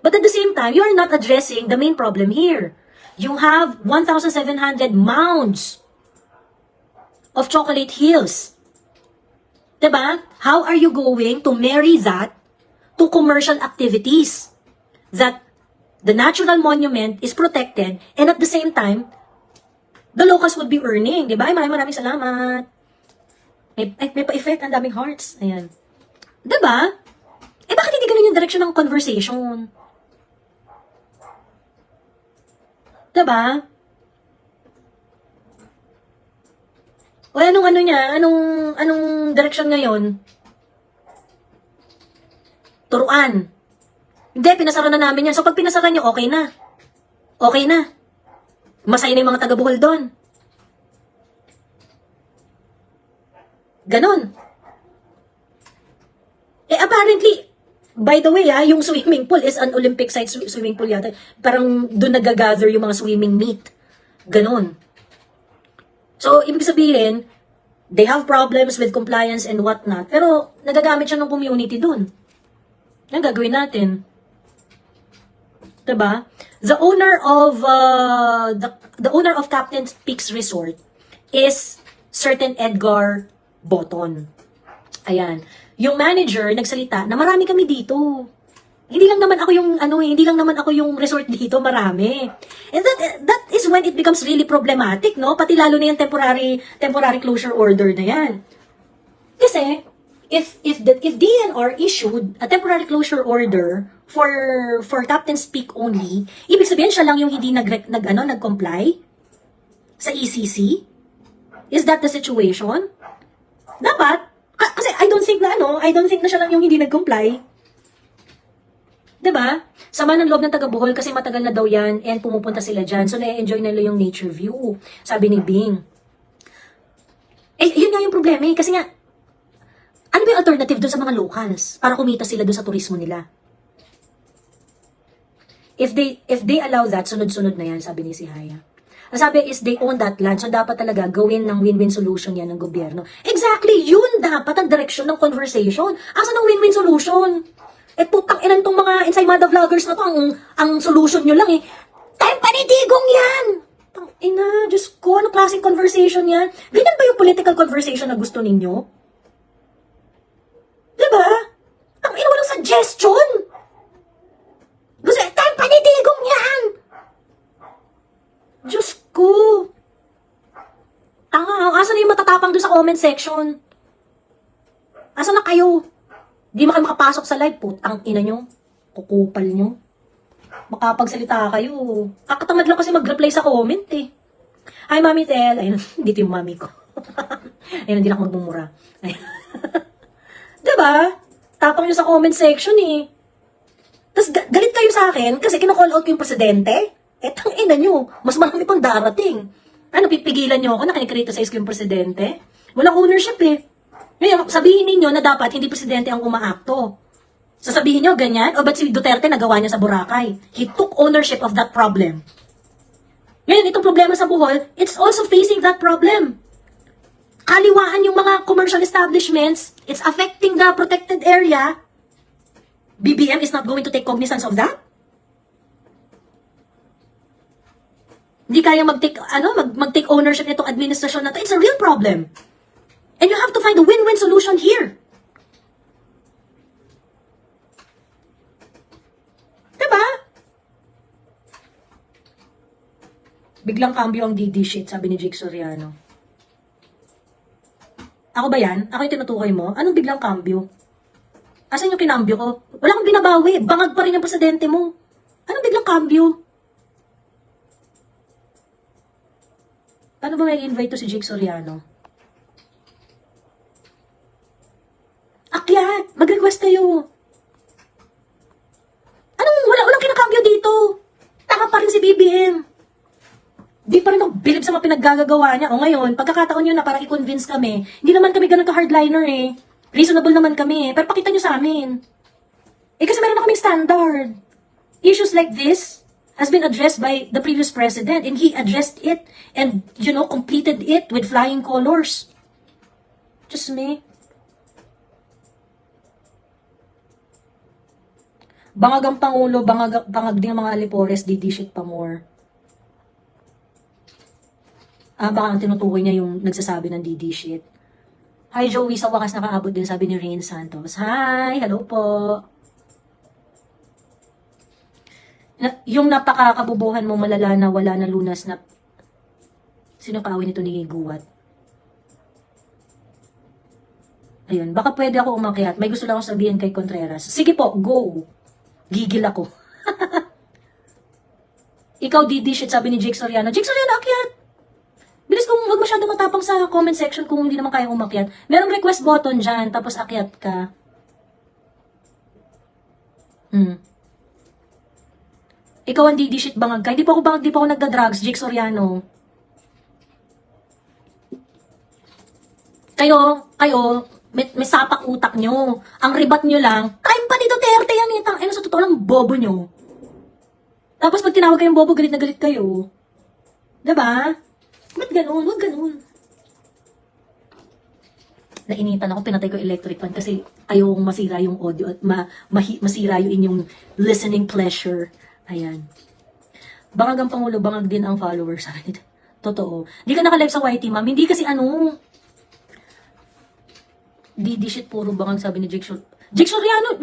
But at the same time, you are not addressing the main problem here. You have 1,700 mounds of Chocolate Hills. Diba? How are you going to marry that to commercial activities? That the natural monument is protected and at the same time, the locals would be earning, di ba? Ay, maraming salamat. May pa-effect, ang daming hearts. Ayan. Di ba? Eh, bakit hindi ganun yung direction ng conversation? Di ba? O anong ano niya? Anong direction ngayon? Turuan. Hindi, pinasara na namin yan. So, pag pinasara niyo, okay na. Okay na. Masaya na yung mga taga-Bohol doon. Ganon. Eh, apparently, by the way, yung swimming pool is an Olympic site swimming pool yata. Parang doon nag-gather yung mga swimming meet. Ganon. So, ibig sabihin, they have problems with compliance and whatnot. Pero, nagagamit siya ng community doon. Yan gagawin natin. Diba? The owner of Captain Peaks Resort is certain Edgar Boton. Ayan. Yung manager nagsalita na marami kami dito. Hindi lang naman ako yung resort dito, marami. And that is when it becomes really problematic, no? Pati lalo na yung temporary closure order na yan. Kasi if DNR issued a temporary closure order for Captain's Peak only, ibig sabihin siya lang yung hindi nag-comply sa ECC? Is that the situation? Dapat kasi I don't think na siya lang yung hindi nag-comply. 'Di ba? Sama ng loob ng taga Bohol kasi matagal na daw 'yan and pumupunta sila diyan. So na-enjoy nila yung nature view, sabi ni Bing. Eh yun nga yung problema kasi nga ano ba yung alternative doon sa mga locals para kumita sila doon sa turismo nila? If they allow that, sunod-sunod na yan, sabi ni si Haya. Ang sabi is they own that land, so dapat talaga gawin ng win-win solution yan ng gobyerno. Exactly, yun dapat ang direksyon ng conversation. Asa ng win-win solution? Eh putang inan tong mga ensaymada vloggers na to, ang solution nyo lang eh. Time panitigong yan! Tang ina, Diyos ko, ano klaseng conversation yan? Ganyan ba yung political conversation na gusto ninyo? Diba? Ang ina, walang suggestion! Gusto, time panitigong yan! Diyos ko! Tanga, asan na yung matatapang doon sa comment section? Asan na kayo? Di kayo makapasok sa live, putang ina nyo. Kukupal nyo. Makapagsalita kayo. Kakatamad lang kasi mag-reply sa comment eh. Hi, Mami Tel. Ayun, dito yung mami ko. Ayun, hindi lang ako magmumura. Ayun. Diba? Tapang nyo sa comment section eh. Tapos galit kayo sa akin kasi kinakall out ko yung presidente. Eh, tang ina nyo. Mas marami pang darating. Ano, pipigilan nyo ako na kinikriticize ko yung presidente? Walang ownership eh. Ngayon, sabihin ninyo na dapat hindi presidente ang umaakto. Sasabihin nyo, ganyan? O ba't si Duterte nagawa niya sa Boracay? He took ownership of that problem. Ngayon, itong problema sa Bohol, it's also facing that problem. Kaliwaan yung mga commercial establishments, it's affecting the protected area. BBM is not going to take cognizance of that? Hindi kaya mag-take ownership nitong administrasyon na to. It's a real problem. And you have to find a win-win solution here. Diba? Biglang cambio ang DD shit, sabi ni Jake Soriano. Ako ba yan? Ako yung tinutukoy mo? Anong biglang cambio? Asan yung kinambyo ko? Wala akong binabawi. Bangag pa rin yung presidente mo. Anong biglang cambio? Paano ba may invite to si Jake Soriano? Akyat! Mag-request kayo. Walang kinakambyo dito. Tanga pa rin si BBM. Di pa rin bilib sa mga pinaggagawa niya. O ngayon, pagkakataon nyo na para i-convince kami, hindi naman kami ganun ka-hardliner eh. Reasonable naman kami eh. Pero pakita nyo sa amin. Eh kasi meron na kaming standard. Issues like this has been addressed by the previous president and he addressed it and, completed it with flying colors. Just me. Bangag ang Pangulo, bangag din ang mga Alipores, didishit pa more. Baka ang tinutukoy niya yung nagsasabi ng DD shit. Hi Joey, sa wakas nakaabot din, sabi ni Rain Santos. Hi, hello po. Yung napakakabubuhan mo malala na wala na lunas na Sino kaaway nito ni Guwat? Ayun, baka pwede ako umakyat. May gusto lang akong sabihin kay Contreras. Sige po, go. Gigil ako. Ikaw, Didi, shit, sabi ni Jake Soriano. Jake Soriano, akyat! Bilis kung wag masyado matapang sa comment section kung hindi naman kaya umakyat. Merong request button dyan, tapos akyat ka. Ikaw ang Didi, shit, bangag ka. Hindi pa ako bangag, di pa ako nagda-drugs, Jake Soriano. Kayo, may sapak utak nyo. Ang ribat nyo lang, time pa ni Duterte yan eh. Ano sa totoo lang, bobo nyo. Tapos pag tinawag kayong bobo, galit na galit kayo. Diba? Ba't ganun? Huwag ganun. Nainitan ako, pinatay ko electric fan kasi ayokong masira yung audio at masira yung inyong listening pleasure. Ayan. Bangag ang Pangulo, bangag din ang followers. Totoo. Hindi ka naka-live sa YT, ma'am. Hindi kasi Didi shit, puro bangag, sabi ni Jake Soriano,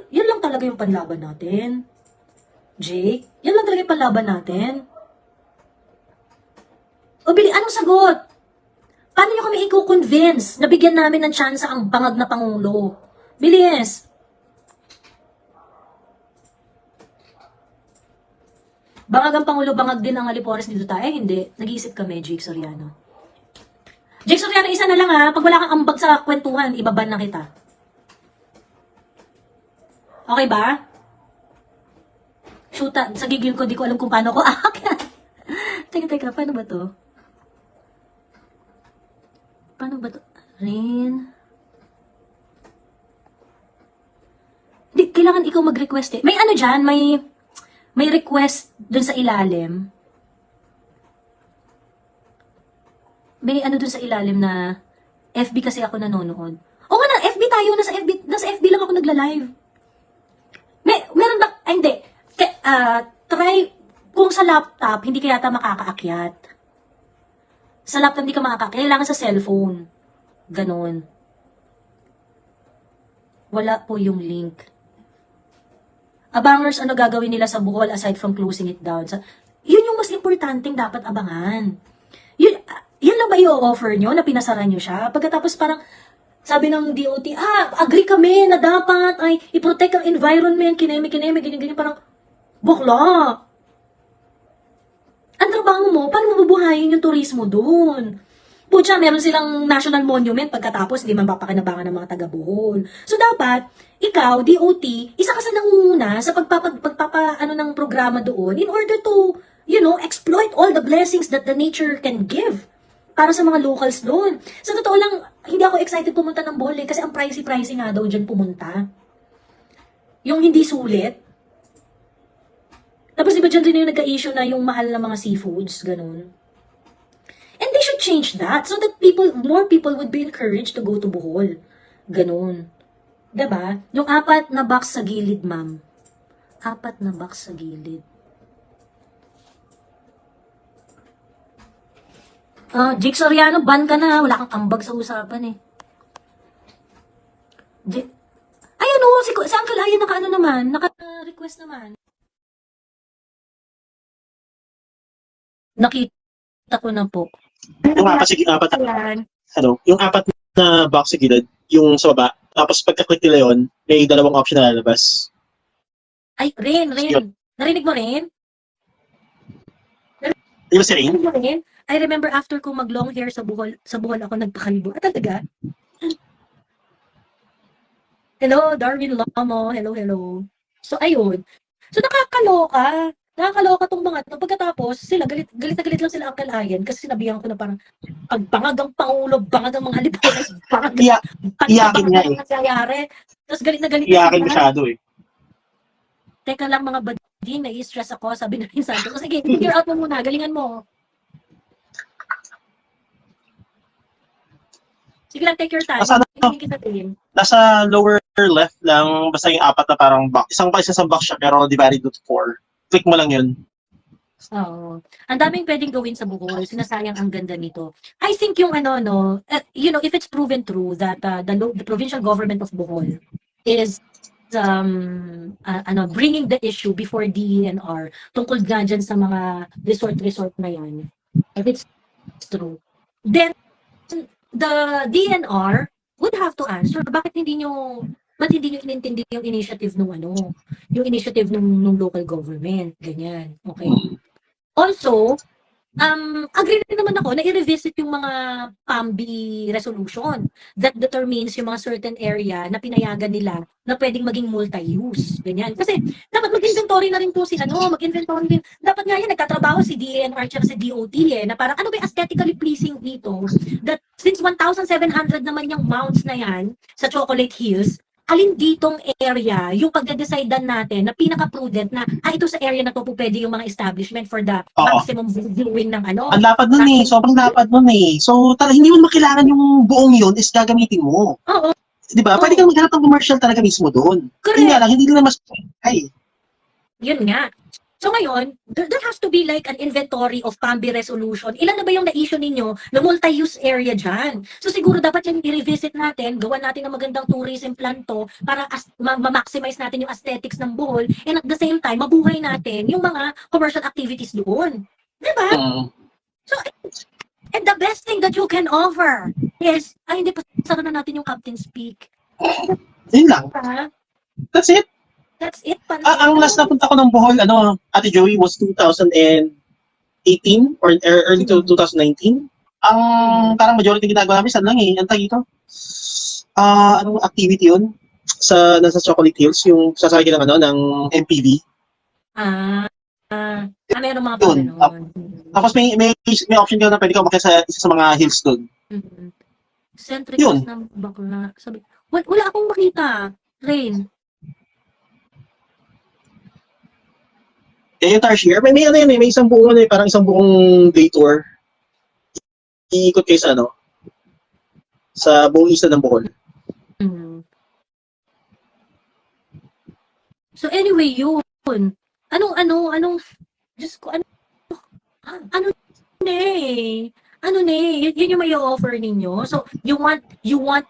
yan lang talaga yung panlaban natin. Jake, yan lang talaga yung panlaban natin. O Billy, anong sagot? Paano nyo kami i-convince na bigyan namin ng tsansa ang bangag na Pangulo? Bilis. Bangag ang Pangulo, bangag din ang Alipores dito tayo. Hindi. Nag-iisip kami, Jake Soriano. Jake Soriano, isa na lang ha. Pag wala kang ambag sa kwentuhan, ibaban na kita. Okay ba? Shoota, sa gigil ko, di ko alam kung paano ko aakyat. Teka, paano ba to? Paano ba to? Rin. Di, kailangan ikaw mag-request eh. May ano dyan, may request dun sa ilalim. May ano dun sa ilalim na FB kasi ako nanonood. O nga na, FB tayo, nasa FB lang ako nagla-live. Meron ba, ay hindi. Try, kung sa laptop, hindi kaya makakaakyat. Sa laptop hindi ka makakaakyat, kailangan sa cellphone. Ganon. Wala po yung link. Abangers, ano gagawin nila sa Bohol aside from closing it down? Yun yung mas importanteng dapat abangan. Yan lang ba i-offer nyo na pinasara nyo siya? Pagkatapos parang, sabi ng DOT, agree kami na dapat ay i-protect ang environment, kineme, ganyan, parang, bukla. Ang trabaho mo, paano mo bubuhayin yung turismo dun? Pucha, meron silang national monument pagkatapos, hindi man papakinabangan ng mga taga-Bohol. So dapat, ikaw, DOT, isa ka sa nangunguna sa pagpapa ng programa doon in order to, exploit all the blessings that the nature can give para sa mga locals doon. Sa totoo lang, hindi ako excited pumunta ng Bohol kasi ang pricey nga daw dyan pumunta. Yung hindi sulit. Tapos di ba dyan din yung nagka-issue na yung mahal na mga seafoods, ganun. And they should change that so that more people would be encouraged to go to Bohol. Ganun. Diba? Yung 4 na box sa gilid, ma'am. 4 na box sa gilid. Jake Soriano, ban ka na. Wala kang ambag sa usapan eh. Si Uncle Ayan naka-ano naman, naka-request naman. Nakita ko na po. Yung yung 4 na box sa gilid, yung sa baba, tapos pagka-click nila yun, may 2 option na lalabas. Ay, Rin. Narinig mo rin? Di ba si Rain? Narinig mo rin? I remember after ko mag-long hair sa Bohol ako nagpakalbo. Talaga? Hello, Darwin Lomo. Hello. So, ayun. So, nakakaloka tong mga ito. Pagkatapos, sila, galit na galit lang sila Uncle Ayan kasi sinabihan ko na parang pagbangag ang Pangulo, bangag ang mga Alipores, Iyakin niya eh. Nangyayari. Tapos galit na galit Iyakin masyado eh. Teka lang mga badin, nai-stress ako, sabi na rin Santo. So, sige, figure out mo muna, galingan mo. Sige lang, take your time. Nasa lower left lang, basta yung 4 na parang box. Isang box siya, pero divided into 4. Click mo lang yun. Oo. Ang daming pwedeng gawin sa Bohol. Sinasayang ang ganda nito. I think yung if it's proven true that the provincial government of Bohol is bringing the issue before DENR tungkol nga dyan sa mga resort na yan. If it's true, then the DNR would have to answer ba't hindi nyo inintindi yung initiative yung initiative nung local government, ganyan. Okay. Also, agree rin naman ako na i-revisit yung mga PAMBI resolution that determines yung mga certain area na pinayagan nila na pwedeng maging multi-use. Ganyan. Kasi dapat mag-inventory na rin po mag-inventory din. Dapat nga yan, nagtatrabaho si DANR at si DOT na parang ano ba yung aesthetically pleasing dito? That since 1,700 naman yung mounts na yan sa Chocolate Hills, alin ditong area yung pagde-decidean natin na pinaka-prudent na ito sa area na to po pwede yung mga establishment for the maximum viewing ng Ang lapad nun eh. Sobrang lapad nun eh. So, hindi mo makailangan yung buong yun is gagamitin mo. Oo. Di ba? Pwede kang maghanap ng commercial talaga mismo doon. Yun nga lang, hindi nila mas Yun nga. So ngayon, there has to be like an inventory of PAMBI resolution. Ilan na ba yung na-issue ninyo na multi-use area dyan? So siguro dapat yan i-revisit natin, gawan natin ng magandang tourism plan to para ma-maximize natin yung aesthetics ng Bohol and at the same time, mabuhay natin yung mga commercial activities doon. Diba? So, and the best thing that you can offer is, hindi pa sara na natin yung Captain's Peak. Yun lang. That's it. That's it. Ang last na punta ko ng Bohol, Ate Joey, was 2018 or early 2019. Ang parang majority ginagawa namin, saan lang eh, ang tagi ito. Anong activity yun? Nasa Chocolate Hills, yung sasakay ka ng MPV. Meron mga pagano'n. Tapos may option ka na pwede ka umakyat sa isa sa mga hills doon. Centric ng bakla. Sabi, wala akong makita. Rain. Yung Tarsier, may isang buong parang isang buong day tour. Iikot kayo sa buong isla ng Bohol. So anyway, yun. Anong Diyos ko, yun yung may offer ninyo. So, you want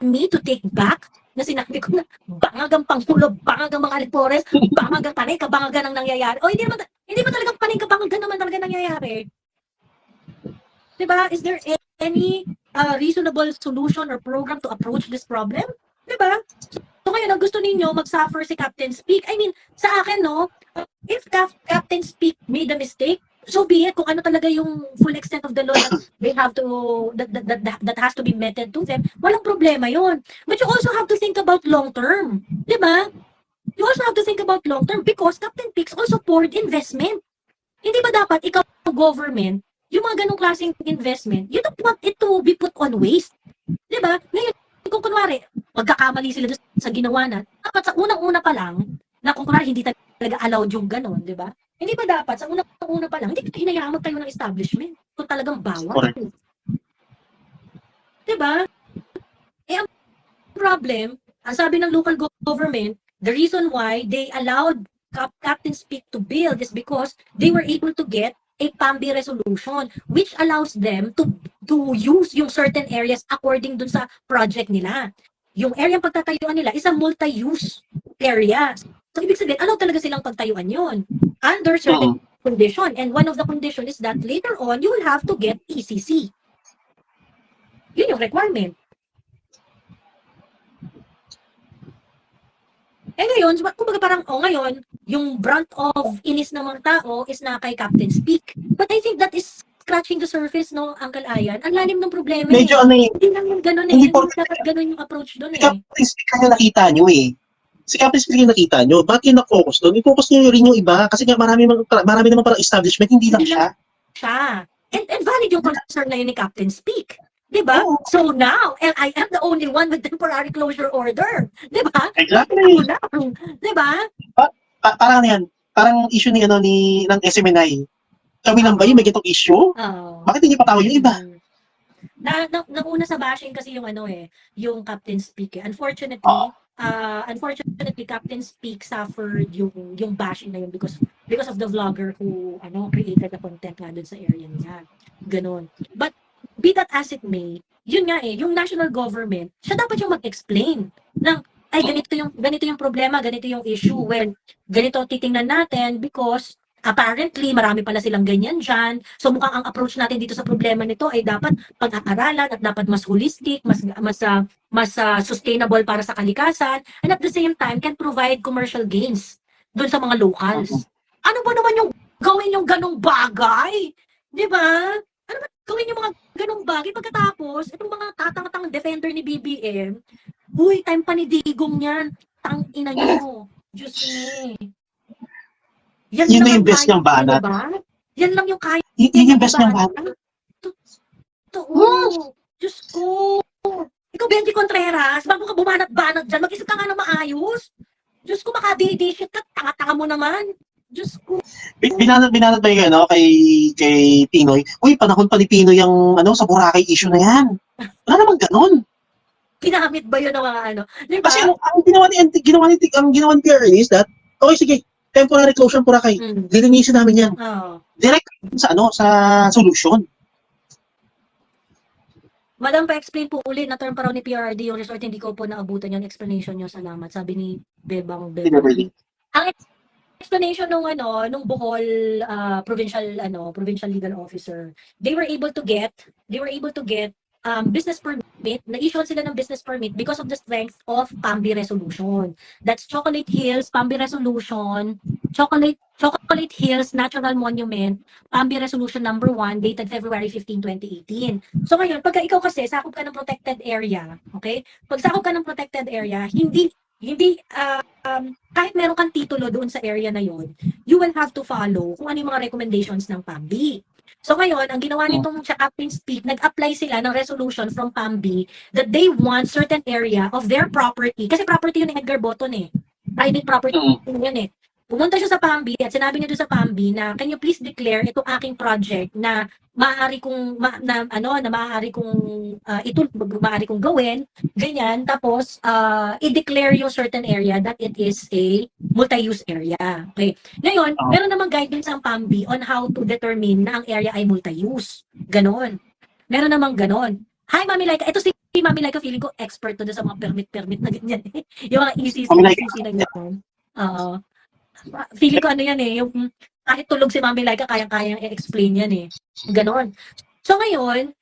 me to take back na sinabi ko na bangagang Pangulo, bangagang mga Alipores, bangagang panay, kabangagan ang nangyayari. O, hindi ba talagang panay, kabangagan naman talaga nangyayari? Diba? Is there any reasonable solution or program to approach this problem? Diba? So ngayon, ang gusto ninyo, mag-suffer si Captain's Peak. I mean, sa akin, if Captain's Peak made a mistake, so be it, kung ano talaga yung full extent of the law that they have to, that has to be meted to them, walang problema yun. But you also have to think about long term. Diba? You also have to think about long term because Captain Peaks also poured investment. Hindi ba dapat ikaw, government, yung mga ganong klaseng investment, you don't want it to be put on waste. Diba? Ngayon, kung kunwari, magkakamali sila sa ginawa na, dapat sa unang-una pa lang, na kung kunwari hindi talaga allowed yung ganon, diba? Hindi ba dapat, sa unang-una pa lang, hindi hinayaan tayo ng establishment kung talagang bawal. Diba? Ang problem, ang sabi ng local government, the reason why they allowed Captain's Peak to build is because they were able to get a PAMBI resolution which allows them to use yung certain areas according dun sa project nila. Yung area pagtatayuan nila is a multi-use area. So, ibig sabihin, alaw talaga silang pagtayuan yun under certain condition. And one of the condition is that later on, you will have to get ECC. Yun yung requirement. ngayon, kumbaga parang, ngayon, yung brunt of inis ng mga tao is na kay Captain's Peak. But I think that is scratching the surface, no, Uncle Ayan? Ang lalim ng problema. Medyo Hindi lang yung ganun hindi dapat ganun yung approach doon Si Captain's Peak yung nakita nyo eh. Si Captain's Peak yung nakita nyo. Bakit yung na-focus doon? I-focus nyo rin yung iba. Kasi nga marami naman parang establishment, hindi lang siya. And valid yung concern na yun ni Captain's Peak. Diba? Oh. So now, and I am the only one with temporary closure order. Diba? Exactly. Diba? Parang yan. Parang issue ng SMNI. Kami lang ba yung may gitong issue? Bakit hindi pa tao yung iba? Nauna sa bashing kasi yung yung Captain's Peak. Unfortunately, Captain's Peak suffered yung bashing na yun because of the vlogger who created the content nga dun sa area niya. Ganon. But be that as it may, yun nga yung national government, siya dapat yung mag-explain ng ganito yung problema, ganito yung issue. Well, ganito titingnan natin because apparently, marami pala silang ganyan dyan. So mukhang ang approach natin dito sa problema nito ay dapat pag-aaralan at dapat mas holistic, mas sustainable para sa kalikasan, and at the same time can provide commercial gains doon sa mga locals. Ano ba naman yung gawin yung ganong bagay? Di ba? Ano ba gawin yung mga ganong bagay pagkatapos itong mga tatang defender ni BBM, huy, time pa ni Digong yan, tang ina nyo, Diyos me. Yan Yun lang na yung ang best kaya niyang banat. diba? Yan lang yung kaya Yun yung best niyang banat. Totoo. Diyos ko. Ikaw, Benji Contreras, bago ka bumanat-banat dyan, mag-isip ka nga na maayos. Diyos ko, makadi-day shit ka, tanga-tanga mo naman. Diyos ko. Binanat ba yung ano, kay Pinoy? Uy, panahon pa ni Pinoy yung ano, sa Boracay issue na yan. Wala namang ganun. Ginamit ba yun ng mga ano? Diba? Kasi ang ginawa ni PRA is that, okay, sige, temporary closure ng Boracay. Lilinisin namin yan. Oh. Direct sa ano, sa solution. Madam, pa-explain po ulit na term pa raw ni PRD yung resort, hindi ko po naabutan yung explanation nyo. Salamat. Sabi ni Bebang Beverly. Ang explanation nung Bohol provincial legal officer, they were able to get business permit, na-issue sila ng business permit because of the strength of PAMBI resolution. That's Chocolate Hills PAMBI resolution, Chocolate Hills Natural Monument, PAMBI resolution number 1 dated February 15, 2018. So ngayon, pagka ikaw kasi sakop ka ng protected area, okay? Pag sakop ka ng protected area, hindi kahit meron kang titulo doon sa area na yon, you will have to follow kung ano yung mga recommendations ng PAMBI. So ngayon, ang ginawa nitong Captain's Peak, nag-apply sila ng resolution from PAMBI that they want certain area of their property. Kasi property yun ni Edgar Boton eh. Private property yun eh. Pumunta siya sa PAMBI at sinabi niya doon sa PAMBI na, can you please declare itong aking project na maaari kong maaari kong gawin, ganyan, tapos i-declare yung certain area that it is a multi-use area. Okay. Ngayon, meron namang guidance ang PAMBI on how to determine na ang area ay multi-use. Ganon. Meron namang ganon. Hi, Mami Laika. Ito si Mami Laika, feeling ko expert to sa mga permit na ganyan. Yung mga ECC na ganyan. Feeling ko ano yan eh, yung kahit tulog si Mami Laika, kayang-kayang i-explain yan eh. Ganon. So ngayon,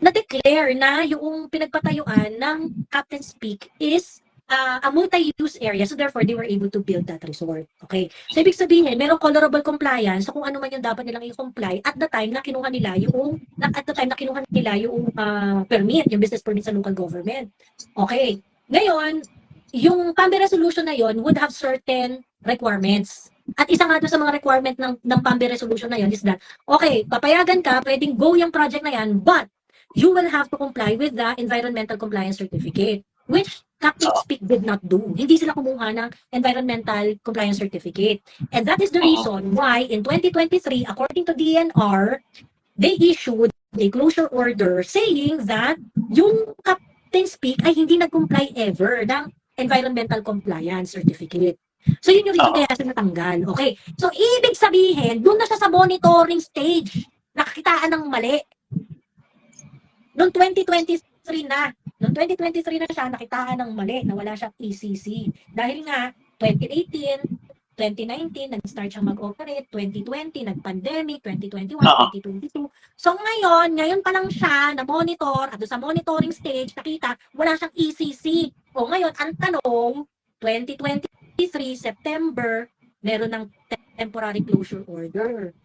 na-declare na yung pinagpatayuan ng Captain's Peak is a multi-use area. So therefore, they were able to build that resort. Okay? So ibig sabihin, merong colorable compliance. So kung ano man yung dapat nilang i-comply at the time na kinuha nila yung permit, yung business permit sa local government. Okay. Ngayon, yung PAMBI resolution na yon would have certain requirements. At isa nga doon sa mga requirement ng PAMBI resolution na yon is that, okay, papayagan ka, pwedeng go yung project na yan, but you will have to comply with the environmental compliance certificate, which Captain's Peak did not do. Hindi sila kumuha ng environmental compliance certificate. And that is the reason why in 2023, according to DNR, they issued a closure order saying that yung Captain's Peak ay hindi nag-comply ever ng environmental compliance certificate. So yun yung reason kaya siya natanggal. Okay. So ibig sabihin, doon na siya sa monitoring stage. Nakakitaan ng mali. Noong 2023 na. Noong 2023 na siya nakitaan ng mali na wala siyang ECC. Dahil nga 2018, 2019 nag-start siya mag-operate, 2020 nag-pandemic, 2021, 2022. So ngayon pa lang siya na monitor at sa monitoring stage nakita wala siyang ECC. O ngayon ang tanong, 2023 September meron ng temporary closure order.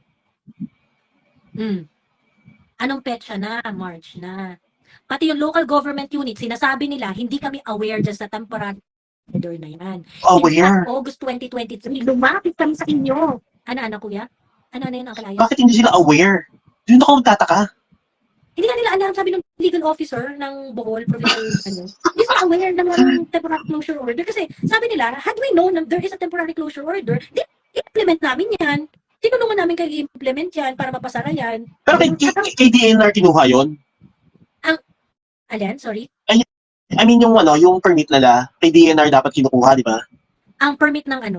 Anong petsa na? March na. Pati yung local government unit, sinasabi nila, hindi kami aware dyan sa temporary order na yan. Aware? August 2023, lumapit kami sa inyo. Ano, kuya? Ano yun ang kalaya? Bakit hindi sila aware? Doon ako magtataka. Hindi nga nila alam, sabi ng legal officer ng Bohol Provincial, hindi sila aware ng temporary closure order. Kasi sabi nila, had we known that there is a temporary closure order, i-implement namin yan. Tinulungan namin kayo i-implement yan para mapasara yan. Pero kay DNR kinuha yun? Alin? Sorry? I mean, yung permit nila, kay DNR dapat kinukuha, di ba? Ang permit ng ano?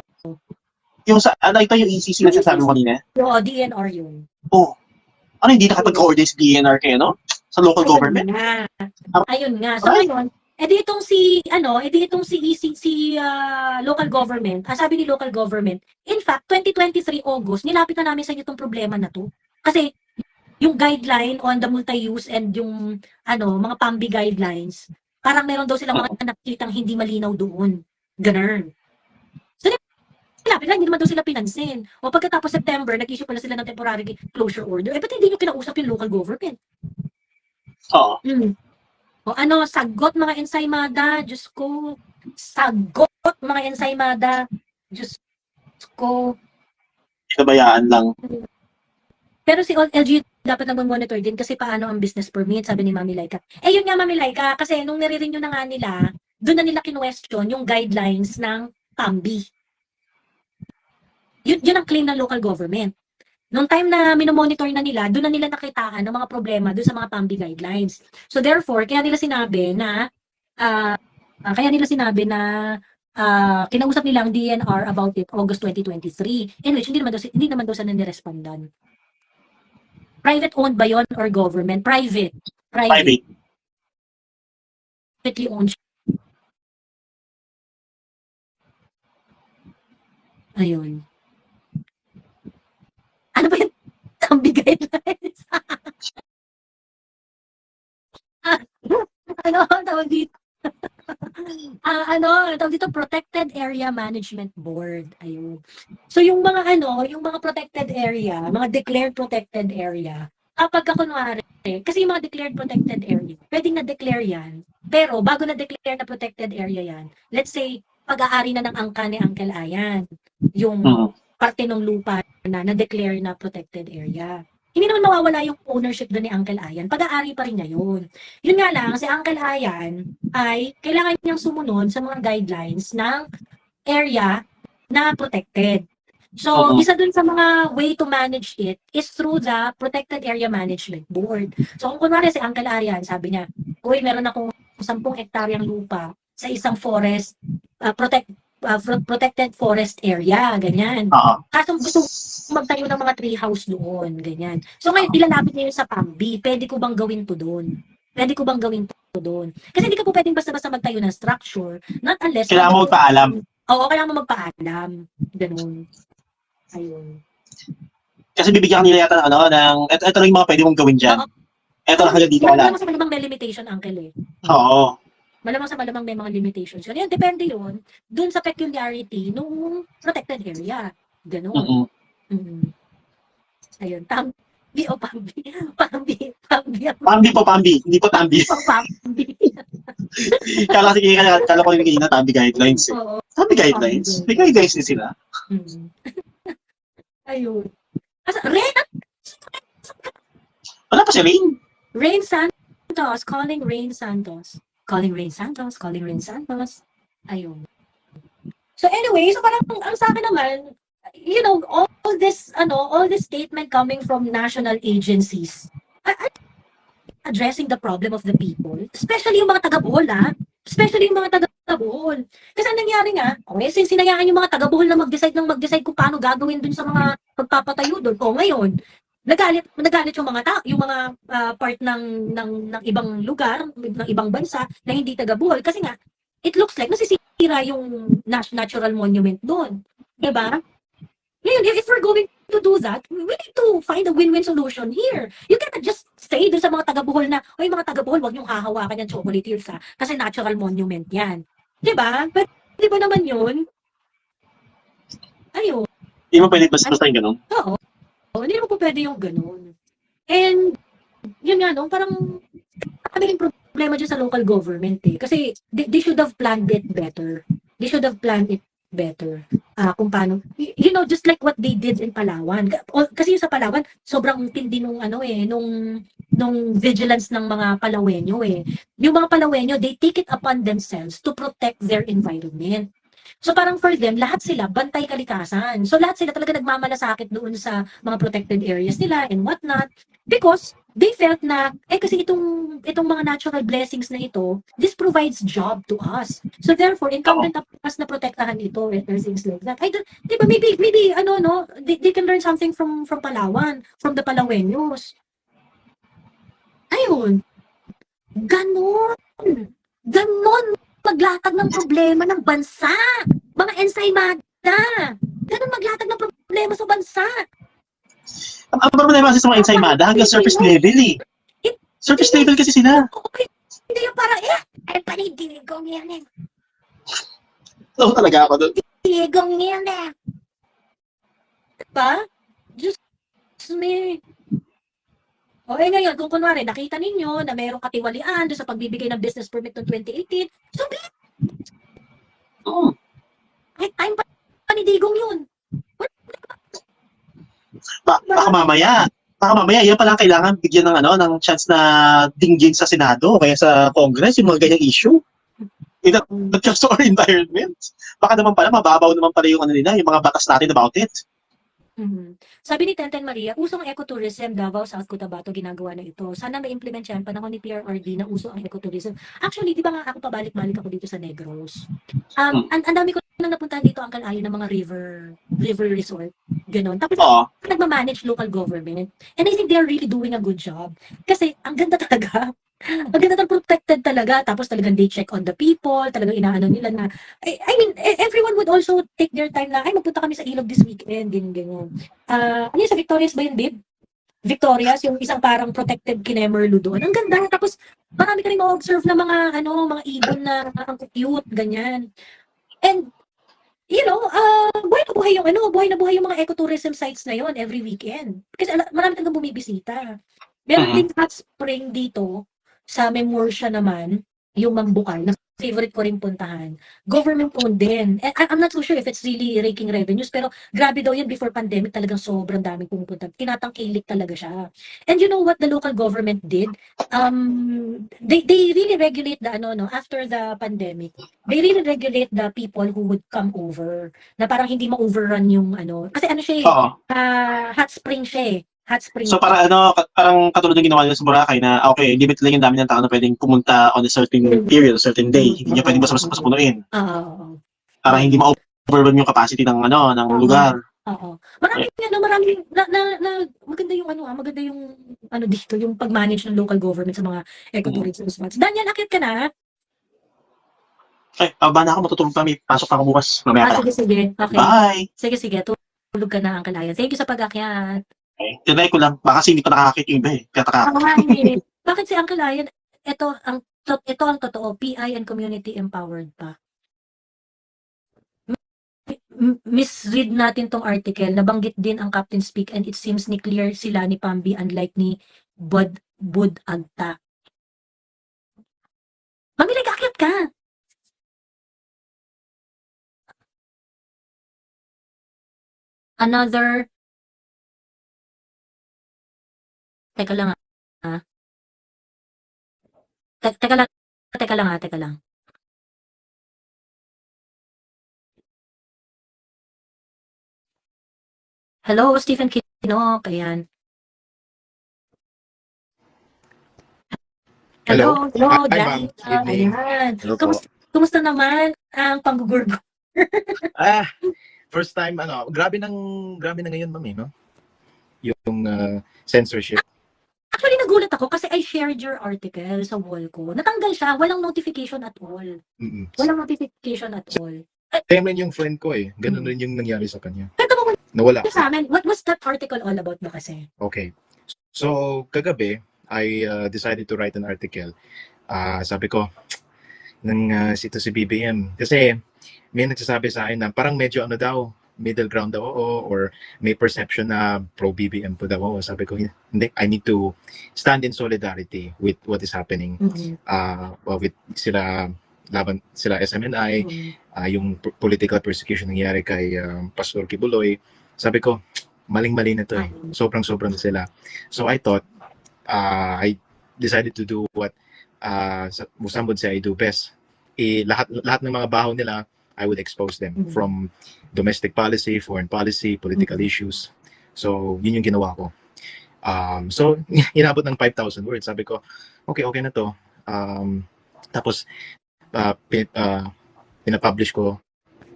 Yung ito yung ECC na sasabi mo kanina? Oo, DNR yun. Oh. Ano, hindi nakapag-coordinate si DNR kayo, no? Sa local government? Ayun nga. So ngayon, edi itong local government, sabi ni local government, in fact, 2023 August, nilapit na namin sa inyo itong problema na to. Kasi, yung guideline on the multi-use and yung, mga PAMBI guidelines, parang meron daw silang mga nakikitang hindi malinaw doon. Ganun. So, nilapit lang, hindi naman daw sila pinansin. O pagkatapos September, nag-issue pala sila ng temporary closure order. Ba't hindi nyo kinausap yung local government? Oo. O sagot mga ensaymada, Diyos ko. Sagot mga ensaymada, Diyos ko. Pinabayaan lang. Pero si LG dapat nag-monitor din kasi paano ang business permit, sabi ni Mami Laika. Yun nga Mami Laika, kasi nung nire-renew na nga nila, doon na nila kinwestiyon yung guidelines ng PAMBI. Yun ang claim ng local government. Nung time na minomonitor na nila, doon na nila nakitaan ng mga problema doon sa mga PAMBI guidelines. So therefore, kaya nila sinabi na kinausap nila ang DNR about it August 2023, in which hindi naman daw sa nanirespondan. Private owned ba yon or government? Private. Privately owned. Ayun. Ano ba yung PAMBI guidelines? Tawag dito? Tawag dito, Protected Area Management Board. Ayun. So yung mga protected area, mga declared protected area, kapag kunwari, kasi yung mga declared protected area, pwedeng na-declare yan, pero bago na-declare na protected area yan, let's say, pag-aari na ng angka ni Uncle Ayan, yung parte ng lupa na-declare na protected area. Hindi naman mawawala yung ownership doon ni Uncle Ayan. Pag-aari pa rin niya yun. Yun nga lang, si Uncle Ayan ay kailangan niyang sumunod sa mga guidelines ng area na protected. So, isa dun sa mga way to manage it is through the Protected Area Management Board. So, kung kunwari si Uncle Ayan, sabi niya, uy, meron akong 10 hektaryang lupa sa isang forest, protected forest area, ganyan. Kaso gusto magtayo ng mga tree house doon, ganyan. So ngayon, ilalapit niya yun sa PAMBI, pwede ko bang gawin to doon? Pwede ko bang gawin to doon? Kasi hindi ka po pwedeng basta-basta magtayo ng structure, not unless... Kailangan mo magpaalam. Oo, kailangan mo magpaalam. Ganun. Ayun. Kasi bibigyan ka nila yata ito lang yung mga pwede mong gawin dyan. Ito lang hanggang dito ka lang. Malamang sa malamang may limitation, Uncle eh. Oo. Malamang sa malamang may mga limitations. Yan, depende yun dun sa peculiarity nung protected area. Ganun. Ayun, PAMBI o PAMBI? PAMBI po, PAMBI. Hindi po TAMBI. PAMBI. Kala ko yung kanina TAMBI guidelines eh. TAMBI guidelines? May guidelines din sila. Ayun. Rain? Wala pa si Rain. Rain Santos. Calling Rain Santos. Ayun. So anyway, so parang ang sa akin naman, all this statement coming from national agencies addressing the problem of the people, especially yung mga taga-Bohol, Bohol. Kasi ang nangyari nga, since sinayaan yung mga taga-Bohol na mag-decide kung paano gagawin dun sa mga pagpapatayo dun. Ngayon, nagalit yung mga part ng ibang lugar, ng ibang bansa na hindi taga-Bohol kasi nga it looks like nasisira yung natural monument doon. Diba? Ngayon, if we're going to do that, we need to find a win-win solution here. You cannot just say dun sa mga taga-Bohol na, oy mga taga-Bohol, wag niyong hahawakan yung chocolate hills kasi natural monument yan. Diba? Pero di ba naman yun? Ayun. Hindi mo pwede basta yung ganun? Oo. Hindi mo po pwede yung ganun. And, yun nga, parang kami yung problema dyan sa local government eh. Kasi they should have planned it better. Kung paano. Just like what they did in Palawan. Kasi yung sa Palawan, sobrang tindi nung vigilance ng mga Palawenyo eh. Yung mga Palawenyo, they take it upon themselves to protect their environment. So parang for them, lahat sila bantay kalikasan. So lahat sila talaga nagmamalasakit doon sa mga protected areas nila and whatnot because they felt na kasi itong mga natural blessings na ito, this provides job to us. So therefore, incumbent upon us na protektahan ito and things like that. Diba maybe they can learn something from Palawan, from the Palaweños. Ayun. Ganon. Ganon maglatag ng problema ng bansa. Mga ensaymada. Ganon maglatag ng problema sa bansa. Ang problema kasi sa mga ensaymada hanggang surface level eh. Surface level kasi sila. Hindi yung parang, ay panidigong yan eh. Oo talaga ako doon. Digong yan eh. Diba? Diyos me. O ngayon, kung kunwari, nakita ninyo na mayroong katiwalian doon sa pagbibigay ng business permit noong 2018, so Oo. kahit time pa panidigong yun. Baka mamaya, yan pala ang kailangan bigyan ng ng chance na dinggin sa Senado o kaya sa Congress yung mga ganyang issue. Not just our environment. Baka naman pala, mababaw naman pala yung nila, yung mga batas natin about it. Mhm. Sabi ni Tenten Maria, usong ecotourism, Davao, South Cotabato, ginagawa na ito. Sana ma-implement yan, panahon ni PRRD na uso ang ecotourism. Actually, di ba nga ako pabalik-balik ako dito sa Negros. Ang dami ko nang napuntahan dito, Uncle Ayo, ng mga river resort. Ganon. Tapos, Oo. nagmamanage local government. And I think they're really doing a good job. Kasi, ang ganda talaga. Ang ganda talaga, protected talaga. Tapos talagang they check on the people. Talagang inaano nila na, I mean, everyone would also take their time na, ay, magpunta kami sa Ilog this weekend. Ganyan. Ano yun, sa Victorias ba yun, babe? Victorias, yung isang parang protected kinemerlu doon. Ang ganda. Tapos, marami ka rin ma-observe na mga ibon na ang cute, ganyan. And, you know, buhay na buhay yung mga ecotourism sites na yon every weekend. Kasi marami talagang bumibisita. Meron din hot spring dito, sa Memoria naman, yung Mambukal, na favorite ko rin puntahan. Government owned din. I'm not so sure if it's really raking revenues, pero grabe daw yan before pandemic, talagang sobrang daming pumupunta. Tinatangkilik talaga siya. And you know what the local government did? They really regulate the after the pandemic. They really regulate the people who would come over. Na parang hindi ma-overrun yung kasi siya Oo. hot spring siya eh. Hot spring. So parang katulad ng ginawa nila sa Boracay na okay, limit lang yung dami ng tao na pwedeng pumunta on a certain period, a certain day. Hindi niya pwedeng basta-basta punuin. Oo. Para hindi ma-overwhelm yung capacity ng lugar. Oo. Maraming maganda yung maganda yung dito, yung pag-manage ng local government sa mga ecotourism spots. Daniel, akit ka na? Ba na ako, matutulog pa. May pasok pa ako bukas. Mamaya pa. Sige. Okay. Bye! Sige. Tulog ka na, Uncle Ayan. Thank you sa pag-akyat. Okay. Tinry ko lang. Baka kasi hindi pa nakakakit yung iba eh. Kaya taka. Bakit si Uncle Ayan, ito ang totoo, PI and community empowered pa. Misread natin tong article, nabanggit din ang Captain Speak and it seems ni clear sila ni Pambi unlike ni Bud Agta. Mamilig, akyat ka! Another... Teka lang ah. Teka lang. Hello, Stephen Kino. Ayan. Hello, Hi, ma'am. Good evening. Ayan. Hello po. Kumusta naman ang panggugurgo? First time, grabe na ngayon, ma'am, no? Yung censorship. Actually, nagulat ako kasi I shared your article sa wall ko. Natanggal siya, walang notification at all. Walang notification at all. Same rin yung friend ko eh. Ganun rin yung nangyari sa kanya. Kwento mo Nawala. sa amin, what was that article all about mo kasi? Okay. So, kagabi, I decided to write an article. Sabi ko, si BBM. Kasi may nagsasabi sa akin na parang medyo middle ground daw or may perception na pro-BBM po daw ako. Sabi ko, hindi, I need to stand in solidarity with what is happening. With sila SMNI, yung political persecution nangyari kay Pastor Kibuloy. Sabi ko, maling-mali na to eh. Sobrang-sobrang na sila. So I thought, I decided to do what some would say I do best. Lahat ng mga baho nila, I would expose them from domestic policy, foreign policy, political issues. So, yun yung ginawa ko. So, inabot ng 5,000 words. Sabi ko, okay na to. Tapos, pinapublish ko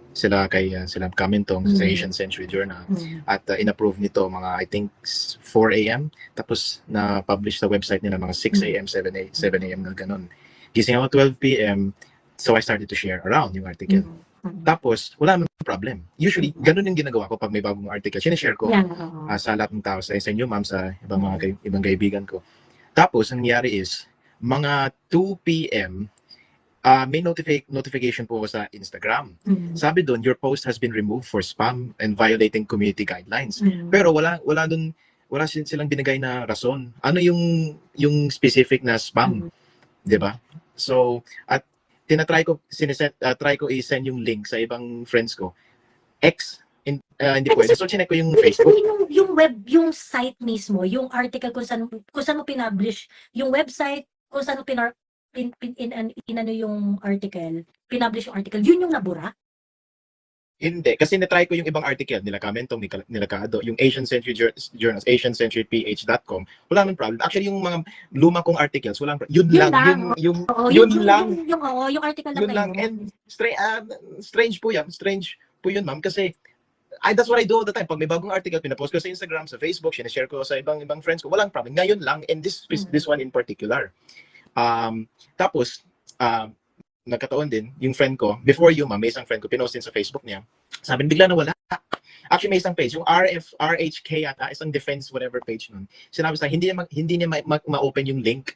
sila kay sila Kamintong sa Asian Century Journal at inapprove nito mga I think 4 AM tapos na-publish sa website nila mga 6 AM, 7 AM na ganun. Gising ako 12 p.m. So I started to share around yung article. Tapos, wala namang problem. Usually, ganun yung ginagawa ko pag may bagong article. Sinishare ko Yeah, oo. sa lahat ng tao, sa inyo, ma'am, sa ibang mga ibang kaibigan ko. Tapos, ang nangyari is, mga 2 p.m., may notification po ako sa Instagram. Sabi doon, your post has been removed for spam and violating community guidelines. Pero wala silang binigay na rason. Ano yung specific na spam, 'di ba? So, at tinatry ko try ko i-send yung link sa ibang friends ko. Hindi pwede. So, chinek ko yung Facebook. Yung web, yung site mismo, yung article kung saan mo pinublish, yung website kung saan mo inano yung article, pinublish yung article, yun yung nabura? Hindi. Kasi natry ko yung ibang article, nila Kamentong, nila Kaado, yung Asian Century Journals, asiancenturyph.com, wala nang problem. Actually, yung mga luma kong articles, walang problem. Yun lang. Yung article lang yun na lang. yun. And strange po yan. Strange po yun, ma'am. Kasi, that's what I do all the time. Pag may bagong article, pinapost ko sa Instagram, sa Facebook, sinashare ko sa ibang friends ko, walang problem. Ngayon lang, and this one in particular. Tapos, nagkataon din, yung friend ko, before you, ma'am, may isang friend ko, pinost din sa Facebook niya. Sabi, bigla na wala. Actually, may isang page, yung RHK yata, isang defense whatever page nun. Sinabi sa hindi niya ma-open yung link.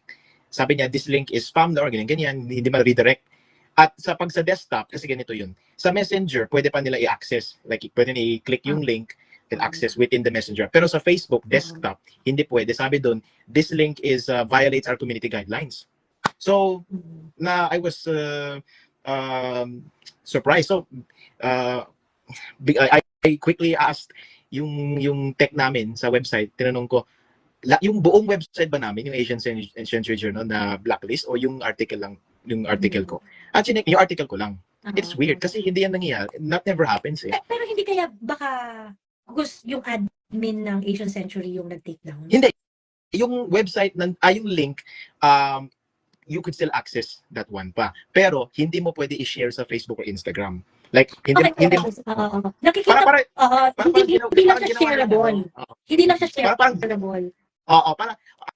Sabi niya, this link is spam or ganyan, hindi ma-redirect. At sa desktop, kasi ganito yun, sa Messenger, pwede pa nila i-access. Like, pwede na i-click yung link and access within the Messenger. Pero sa Facebook desktop, hindi pwede. Sabi doon, this link is violates our community guidelines. So, I was surprised. So, I quickly asked yung tech namin sa website. Tinanong ko, yung buong website ba namin, yung Asian Century Journal na blacklist o yung article lang, yung article ko? Actually, yung article ko lang. It's weird kasi hindi yan nangyayari. That never happens eh. Pero hindi kaya baka yung admin ng Asian Century yung nag-take down? Hindi. Yung website, yung link, you could still access that one pa. Pero, hindi mo pwede i-share sa Facebook or Instagram. Like, hindi nakikita, hindi lang siya shareable. Hindi lang siya shareable. Oo,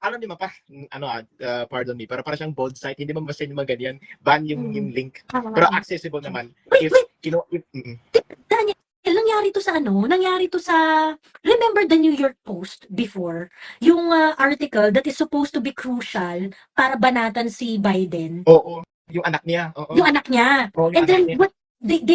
alam niyo pa, pardon me, para siyang bold site, hindi mo basta yung mga ganyan, ban yung link. Pero accessible naman. Daniel, nangyari to sa, remember the New York Post before? Yung article that is supposed to be crucial para banatan si Biden. Oo, yung anak niya. Oo. Yung anak niya. Oo, And then, niya. what they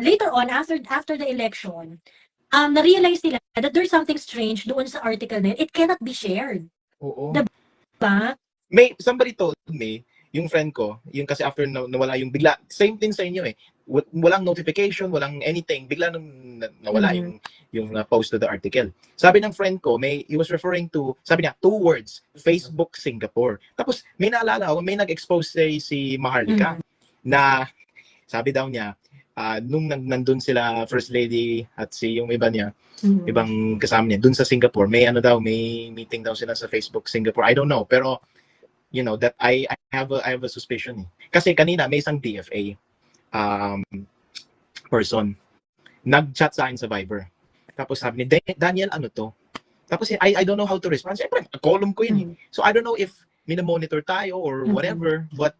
later on, after the election, na-realize nila that there's something strange doon sa article na yun. It cannot be shared. Oo. Diba? Somebody told me, yung friend ko, yung kasi after nawala yung bigla, same thing sa inyo eh. Walang notification, walang anything, bigla nung nawala yung post of the article. Sabi ng friend ko, he was referring to, sabi niya, 2 words, Facebook Singapore. Tapos may naalala ako, may nag-expose si Maharlika na sabi daw niya, nung nandun sila First Lady at yung iba niya, ibang kasama niya, dun sa Singapore, may meeting daw sila sa Facebook Singapore. I don't know, pero you know that I have a suspicion eh. Kasi kanina may isang DFA person nag-chat sa akin sa Viber. Tapos sabi ni Daniel, ano to? Tapos I don't know how to respond. Siyempre, column ko yun eh. So I don't know if mina-monitor tayo or whatever, but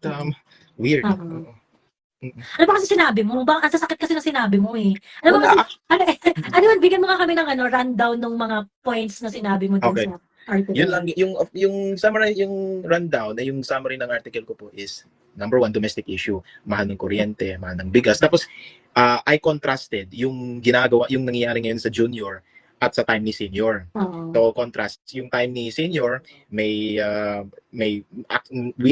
weird. Ano ba kasi sinabi mo? Ang sasakit kasi ng sinabi mo eh. Ano ba kasi, bigyan mo nga kami ng rundown ng mga points na sinabi mo dun sa article. Yun lang, yung summary, yung rundown, yung summary ng article ko po is, number 1, domestic issue, mahal ng kuryente, mahal ng bigas. Tapos, I contrasted yung nangyayari ngayon sa junior at sa time ni senior. So, contrast, yung time ni senior, we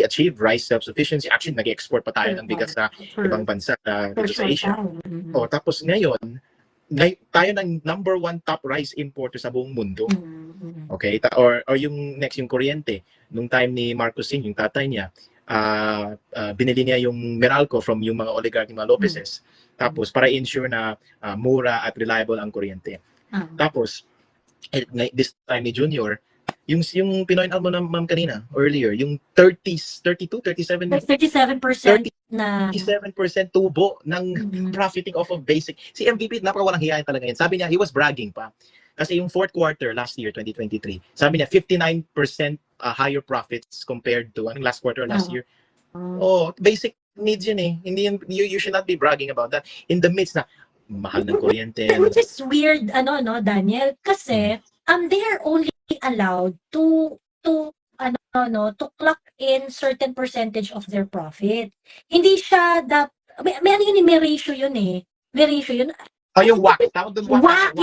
achieve rice self-sufficiency. Actually, nag-export pa tayo ng bigas sa ibang bansa dito sa Asia. Tapos ngayon, tayo ng number 1 top rice importer sa buong mundo. Okay? Or yung next, yung kuryente. Nung time ni Marcos Sr., yung tatay niya, binili niya yung Meralco from yung mga oligarch ni mga Lopezes. Tapos, para ensure na mura at reliable ang kuryente. Tapos, this time ni Junior, yung Pinoy mo na ma'am kanina, earlier, yung 37% na 37% tubo ng profiting off of basic. Si MVP, napakawalang hiyain talaga yan. Sabi niya, he was bragging pa. Kasi yung 4th quarter last year, 2023, sabi niya 59% higher profits compared to last quarter last Oo. year. Oh, basic needs yun eh. Hindi yun, you should not be bragging about that. In the midst na mahal ng kuryente. Which is weird, no, Daniel, kasi they are only allowed to to clock in certain percentage of their profit. Hindi siya may ano yun, may ratio yun eh. May ratio yun. Oh, yung WACC. Tawag doon WACC.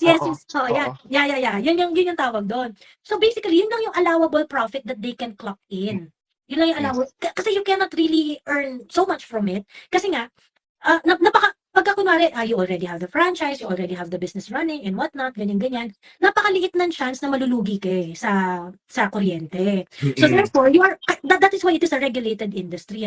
Yes. Oo. So, yeah. Yun yung tawag doon. So, basically, yun lang yung allowable profit that they can clock in. Yun lang yung allowable. Kasi you cannot really earn so much from it. Kasi nga, pagka kunwari, you already have the franchise, you already have the business running and whatnot, ganyan. Napakaliit ng chance na malulugi ka sa kuryente. So therefore, that is why it is a regulated industry,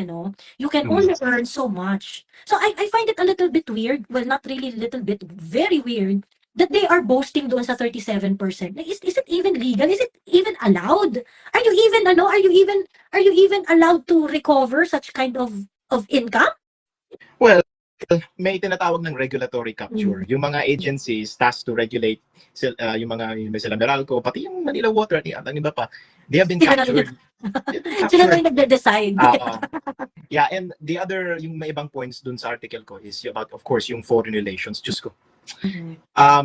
You can only earn so much. So I find it a little bit weird, well, not really little bit, very weird, that they are boasting doon sa 37%. Like, is it even legal? Is it even allowed? Are you even allowed to recover such kind of income? Well, may tinatawag ng regulatory capture. Yung mga agencies tasked to regulate yung sila Meralco, pati yung Manila Water, ang iba pa, they have been captured. Sila na yung nagde-decide. Yeah, and the other, yung may ibang points dun sa article ko is about, of course, yung foreign relations. Diyos ko.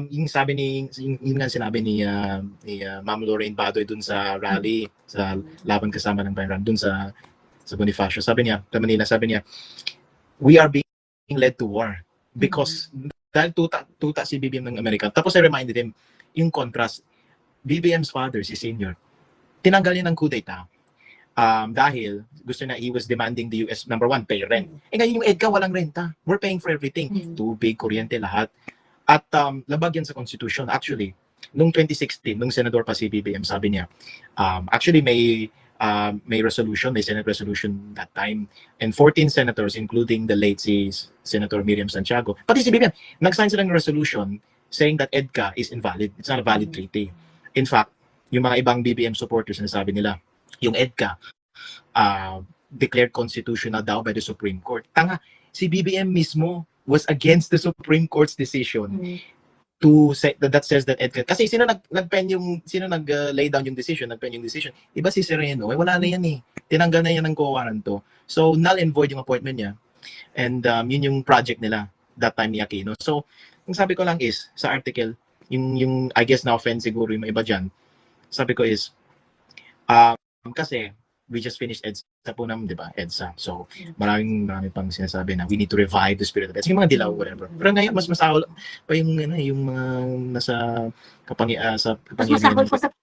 Yung sabi yung nga sinabi ni Ma'am Lorraine Badoy dun sa rally, sa laban kasama ng Bayan, dun sa Bonifacio. Sabi niya, sa Manila, we are being led to war because dahil tuta si BBM ng Amerika. Tapos I reminded him yung contrast. BBM's father, si Senior, tinanggal niya ng coup d'etat dahil gusto na, he was demanding the US, number one, pay rent. Ngayon yung EDCA walang renta. We're paying for everything. Tubig, kuryente, lahat. At labag yan sa Constitution. Actually, nung 2016, nung senador pa si BBM, sabi niya, actually may resolution, may Senate resolution that time, and 14 senators, including the late si Senator Miriam Santiago, pati si BBM, nag-sign sila ng resolution saying that EDCA is invalid. It's not a valid treaty. In fact, yung mga ibang BBM supporters, sinasabi nila, yung EDCA declared constitutional daw by the Supreme Court. Tanga, si BBM mismo was against the Supreme Court's decision to say that says that EDCA, kasi sino nag-lay down yung decision, nag-pen yung decision, iba si Sereno, wala na yan eh. Tinanggal na yan ng COA to. So, null and void yung appointment niya. And yun yung project nila that time ni Aquino. So, yung sabi ko lang is, sa article, yung I guess na-offend siguro yung iba dyan, sabi ko is, kasi we just finished EDSA po naman, di ba? EDSA. So, marami pang sinasabi na we need to revive the spirit of EDSA. Yung mga dilaw, whatever. Pero ngayon, mas masahol pa yung mga nasa kapangyarihan.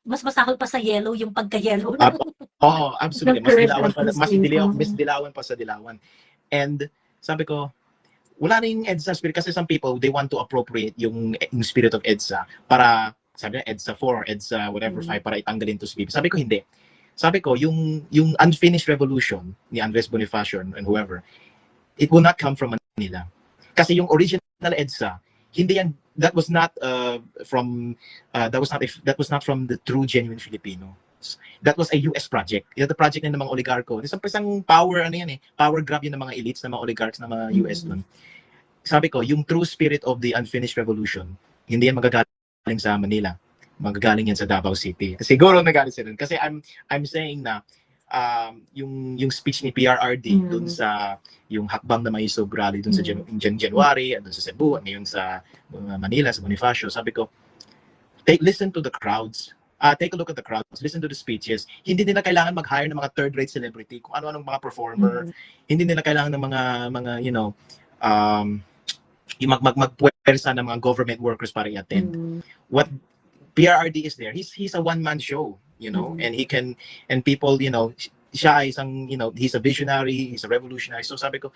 Mas masahol pa sa yellow, yung pagka-yellow. Absolutely. Mas dilawan pa sa dilawan. And sabi ko, wala na yung EDSA spirit kasi some people, they want to appropriate yung spirit of EDSA para, sabi na, EDSA 4 or EDSA whatever 5 para itanggalin to si BBM. Sabi ko, hindi. Sabi ko, yung unfinished revolution ni Andres Bonifacio and whoever, it will not come from Manila. Kasi yung original EDSA, hindi yan, that was not from the true genuine Filipino. That was a US project. Ito project ng mga oligarko. Isang power power grab yun ng mga elites, ng mga oligarchs, ng mga US doon. Sabi ko, yung true spirit of the unfinished revolution, hindi yan magagaling sa Manila. Magagaling yan sa Davao City. Siguro nagalit sila. Kasi I'm saying na yung speech ni PRRD dun sa yung hakbang na may rally dun sa January, dun sa Cebu, ngayon sa Manila, sa Bonifacio, sabi ko, listen to the crowds. Take a look at the crowds. Listen to the speeches. Hindi nila kailangan mag-hire ng mga third-rate celebrity, kung ano-anong mga performer. Hindi nila kailangan ng mga magpuwersa ng mga government workers para i-attend. What PRRD is there. He's a one-man show, and he can, and people, siya ay isang, he's a visionary, he's a revolutionary. So sabi ko,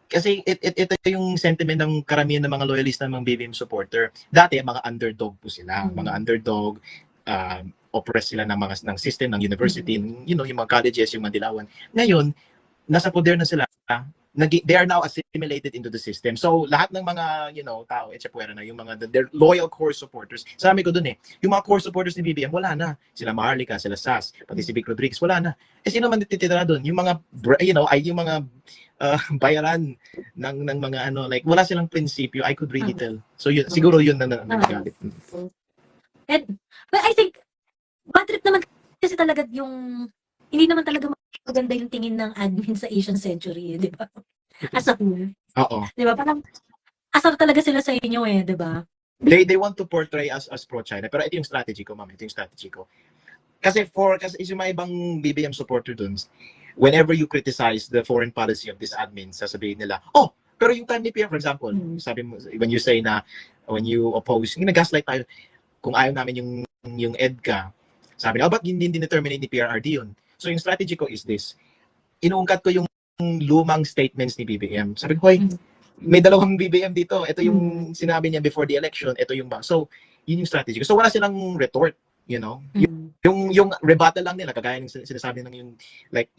kasi ito yung sentiment ng karamihan ng mga loyalista ng mga BBM supporter. Dati, mga underdog po sila. Mga underdog, oppressed sila ng system, ng university, yung mga colleges, yung mga dilawan. Ngayon, nasa poder na sila. They are now assimilated into the system. So, lahat ng mga, tao, etchepuera na, yung mga, their loyal core supporters. Sabi ko dun yung mga core supporters ni BBM, wala na. Sila Maharlika, sila Sas, pati si Vic Rodriguez, wala na. Sino man titira dun? Yung mga, yung mga bayaran ng mga, wala silang prinsipyo. I could really tell. So, siguro yun na nagalit. And, but I think, bad trip naman kasi talaga yung, hindi naman talaga maganda yung tingin ng admin sa Asian Century, di ba? As a whole. Oo. Di ba? Parang, asar talaga sila sa inyo di ba? They want to portray us as pro-China. Pero ito yung strategy ko, ma'am. Ito yung strategy ko. Kasi yung mga ibang BBM supporter dun, whenever you criticize the foreign policy of this admin, sasabihin nila, oh, pero yung time ni Pierre, for example, sabi mo, when you say na, when you oppose, nag-gaslight tayo, kung ayaw namin yung EDCA, sabi nila, ba't hindi determinate ni PRRD yun? So yung strategy ko is this, inuungkat ko yung lumang statements ni BBM. Sabi ko, hoy, may dalawang BBM dito. Ito yung sinabi niya before the election. Ito yung ba. So, yun yung strategy. So, wala silang retort, you know. Yung rebuttal lang nila, kagaya ng sinasabi ng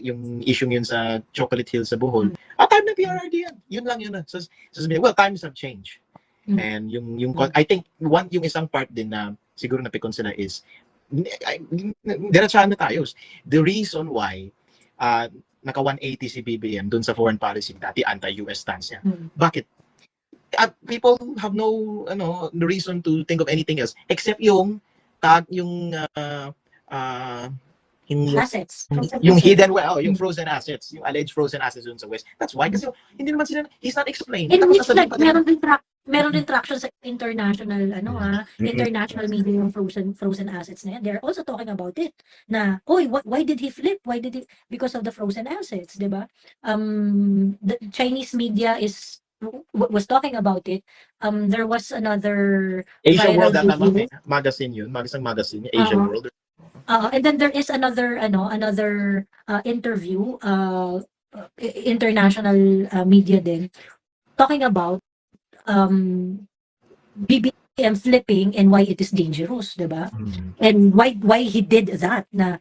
yung issue yun sa Chocolate Hill sa Bohol. Time ng PRRD yan. Yun lang yun. So, well, times have changed. And I think, yung isang part din na siguro napikon sila is, diretsahan na tayo. The reason why, naka 180 si BBM dun sa foreign policy dati anti-US stance niya. Bakit? People have no reason to think of anything else except yung Assets. Yung hidden yung frozen assets, yung alleged frozen assets dun sa West. That's why kasi hindi naman sila, he's not explaining. And which like meron din traction sa international international media yung frozen assets na yan. They're also talking about it na why did he flip? Because of the frozen assets, 'di ba? The Chinese media was talking about it. There was another Asia viral World video. magazine yun, magazine, Asia World. And then there is another interview international media din talking about BBM flipping and why it is dangerous, 'di ba? And why he did that na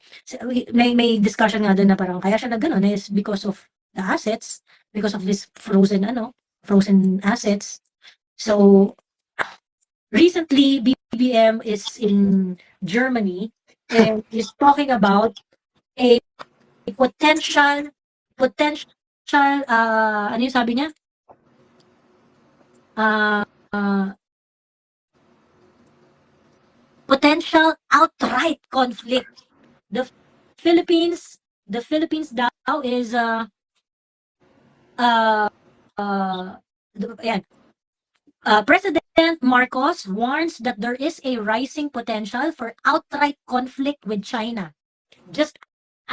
may discussion nga doon na parang kaya siya nagano is because of the assets, because of this frozen assets. So recently BBM is in Germany and is talking about a potential ano yung sabi niya? Potential outright conflict. The Philippines daw is President Marcos warns that there is a rising potential for outright conflict with China just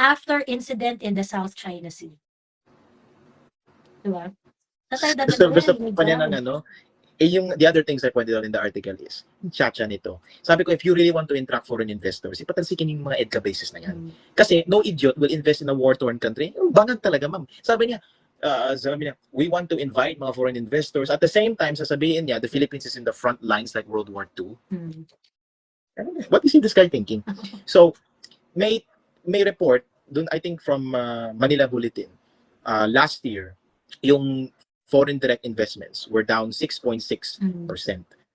after incident in the South China Sea. Diba? Gusto pa niya ng yung the other things I pointed out in the article is, chacha nito. Sabi ko, if you really want to attract foreign investors, ipatalsikin yung mga EDCA bases na yan. Kasi no idiot will invest in a war-torn country. Bangag talaga, ma'am. Sabi niya, we want to invite mga foreign investors. At the same time, sasabihin niya, the Philippines is in the front lines like World War II. What is this guy thinking? So, may report, dun, I think from Manila Bulletin, last year, yung foreign direct investments were down 6.6%.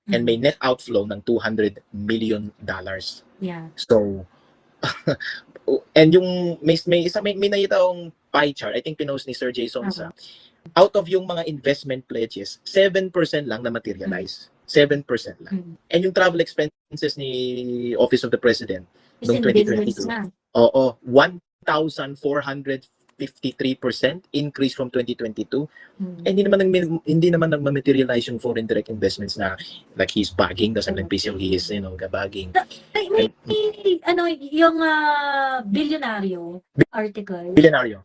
And may net outflow ng $200 million. Yeah. So, and yung may nakita akong pie chart, I think pinost ni Sir Jason sa out of yung mga investment pledges, 7% lang na materialize. 7% lang. And yung travel expenses ni Office of the President noong 2022. 1,453% increase from 2022. Hindi naman nagma-materialize yung foreign direct investments na like he's bagging, doesn't like piso he is, bagging. Yung Bilyonaryo article. Bilyonaryo.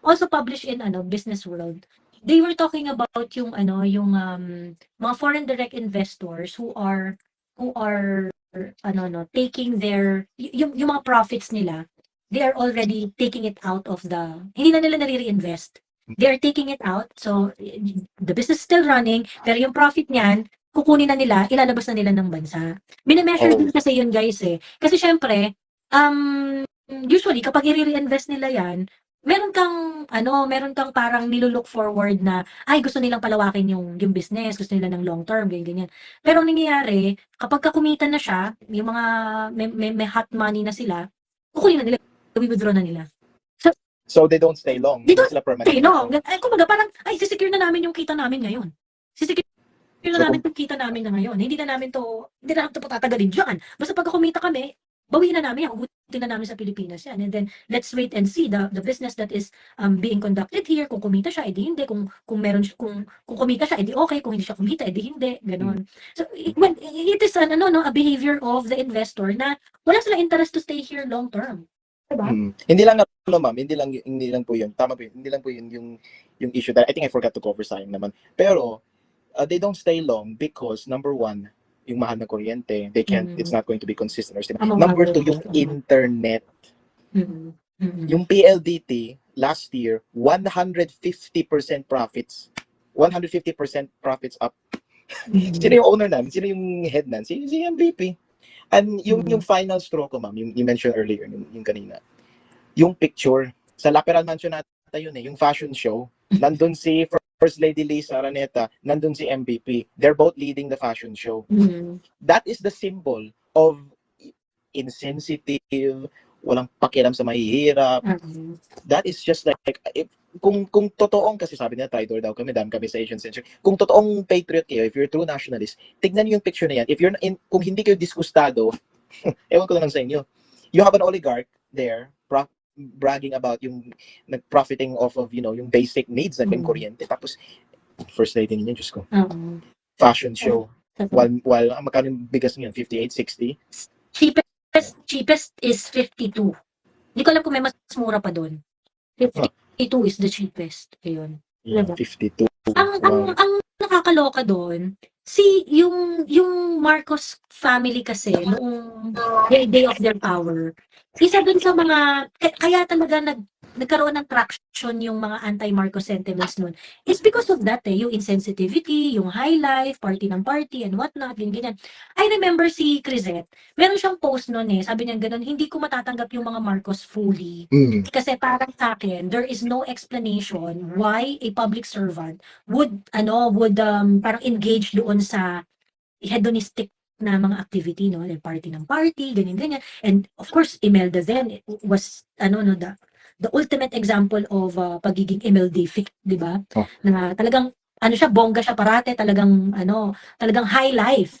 Also published in Business World. They were talking about yung mga foreign direct investors who are taking their yung mga profits nila. They are already taking it out of hindi na nila nare-reinvest. They are taking it out. So, the business is still running, pero yung profit niyan, kukunin na nila, ilalabas na nila ng bansa. Minimeasure din kasi yun, guys, eh. Kasi syempre, usually, kapag i-reinvest nila yan, meron kang parang nilulook forward na, gusto nilang palawakin yung business, gusto nila ng long term, ganyan. Pero ang nangyayari, kapag kumita na siya, yung mga may hot money na sila, kukunin na nila, i-withdraw na nila. So they don't stay long. They don't stay long. Kumbaga parang, sisecure na namin yung kita namin ngayon. Sisecure na namin yung kita namin na ngayon. Hindi na namin to patatagalin dyan. Basta pag kumita kami, bawiin na namin yan, ugutin na namin sa Pilipinas yan. And then, let's wait and see the business that is being conducted here. Kung kumita siya, edi hindi. Kung meron kung kumita siya, edi okay. Kung hindi siya kumita, edi hindi. Ganon. So, it is a behavior of the investor na wala sila interest to stay here long term. Diba? Hindi lang ma'am, hindi lang po 'yun. Tama po 'yun. Hindi lang po 'yun yung issue that I think I forgot to cover sayang naman. Pero they don't stay long because number one, yung mahal na kuryente, they can't it's not going to be consistent or stable. Number two, yung internet. Yung PLDT last year 150% profits. 150% profits up. Sino yung owner nan? Sino yung head nan? Si MVP. And yung final straw ko, ma'am, yung you mentioned earlier, yung kanina. Yung picture, sa Laperal Mansion nata yun yung fashion show. Nandun si First Lady Lisa Araneta, nandun si MVP. They're both leading the fashion show. That is the symbol of insensitive, walang pakialam sa mahihirap. That is just like, kung totoong, kasi sabi niya, traitor daw kami, dami kami sa Asian Century. Kung totoong patriot kayo, if you're a true nationalist, tignan niyo yung picture na yan. If you're kung hindi kayo disgustado, ewan ko na lang sa inyo, you have an oligarch there, bragging about yung nag-profiting off of, yung basic needs na yung kuryente. Tapos, first lady niya, Diyos ko. Fashion show. While magkano yung bigas niyan? 58, 60? Cheapest is 52. Hindi ko alam kung may mas mura pa doon. 52 is the cheapest. Ayun. Yeah, 52. Ang nakakaloka doon, yung Marcos family kasi noong day of their power, isa dun sa mga kaya talaga nagkaroon ng traction yung mga anti-Marcos sentiments nun is because of that yung insensitivity, yung high life, party ng party and whatnot, ganyan. I remember si Crisette, meron siyang post nun sabi niya ganun, hindi ko matatanggap yung mga Marcos fully. Kasi parang sa akin, there is no explanation why a public servant would parang engage doon sa hedonistic na mga activity, no? Party ng party, ganyan. And of course, Imelda then was, the ultimate example of pagiging MLDific, di ba? Na talagang, siya, bongga siya parate, talagang high life.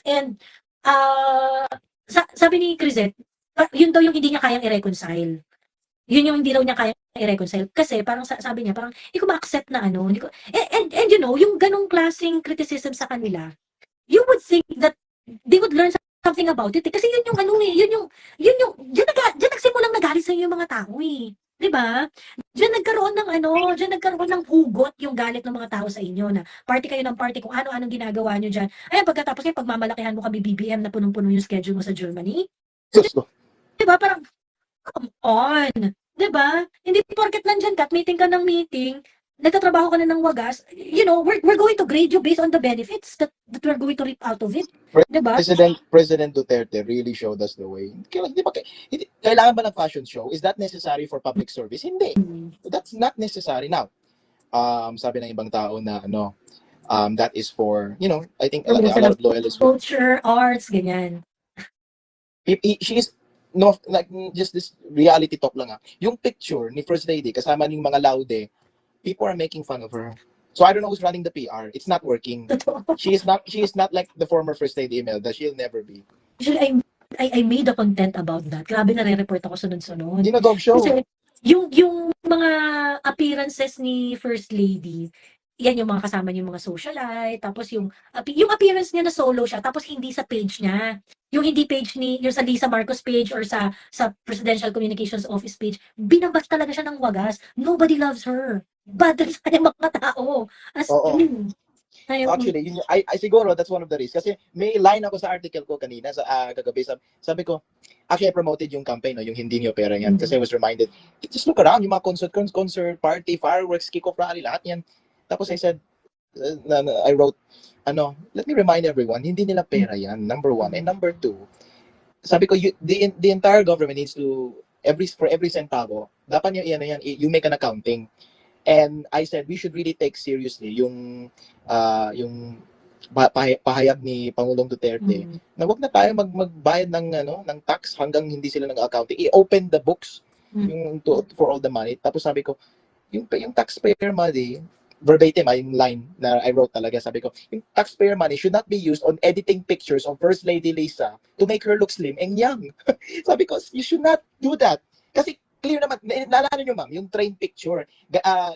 And, sabi ni Crisette, yun daw yung hindi niya kayang i-reconcile. Yun yung hindi daw niya kayang i-reconcile. Kasi parang sabi niya, parang, hindi ko ma-accept na hindi ko, and yung ganong klaseng criticism sa kanila, you would think that they would learn something about it. Kasi yun yung diyan nagsimulang nagalit sa yung mga tao Di ba? Diyan nagkaroon ng hugot yung galit ng mga tao sa inyo na party kayo ng party kung ano-anong ginagawa nyo dyan. Ayan, pagkatapos kayo, pagmamalakihan mo kami BBM na punong-puno yung schedule mo sa Germany. Di ba? Parang, come on. Di ba? Hindi porket nandyan ka at meeting ka ng meeting, nagtatrabaho ka na ng wagas, we're going to grade you based on the benefits that we're going to reap out of it. Diba? President Duterte really showed us the way. Kailangan ba ng fashion show? Is that necessary for public service? Hindi. That's not necessary. Now, sabi ng ibang tao na that is for, I think a lot of loyalists. Culture, arts, ganyan. She is, no, like, just this reality talk lang Yung picture ni First Lady, kasama yung mga laude, people are making fun of her. So I don't know who's running the PR. It's not working. She is not like the former First Lady Imelda. She'll never be. Actually, I made a content about that. Grabe, nare-report ako sunod-sunod. Dog show. Kasi yung mga appearances ni First Lady, yan yung mga kasama niya, yung mga socialite, tapos yung appearance niya na solo siya, tapos hindi sa page niya. Yung hindi page yung sa Lisa Marcos page or sa Presidential Communications Office page, binabas talaga siya ng wagas. Nobody loves her. Bad sa kanya mga tao. As in. Actually, I siguro that's one of the reasons. Kasi may line ako sa article ko kanina sa kagabi. Sabi ko, actually I promoted yung campaign, yung hindi niyo pera yan. Kasi I was reminded, just look around, yung mga concert, party, fireworks, kick-off rally, lahat yan. Tapos I said, I wrote, let me remind everyone, hindi nila pera yan, number one. And number two, sabi ko, the entire government needs to, for every centavo, dapat you make an accounting. And I said, we should really take seriously yung pahayag ni Pangulong Duterte na wag na tayo magbayad ng tax hanggang hindi sila nag-accounting. I-open the books for all the money. Tapos sabi ko, yung taxpayer money, verbatim, yung line na I wrote talaga. Sabi ko, yung taxpayer money should not be used on editing pictures of First Lady Lisa to make her look slim and young. Sabi ko, you should not do that. Kasi clear naman, naalala nyo ma'am, yung train picture,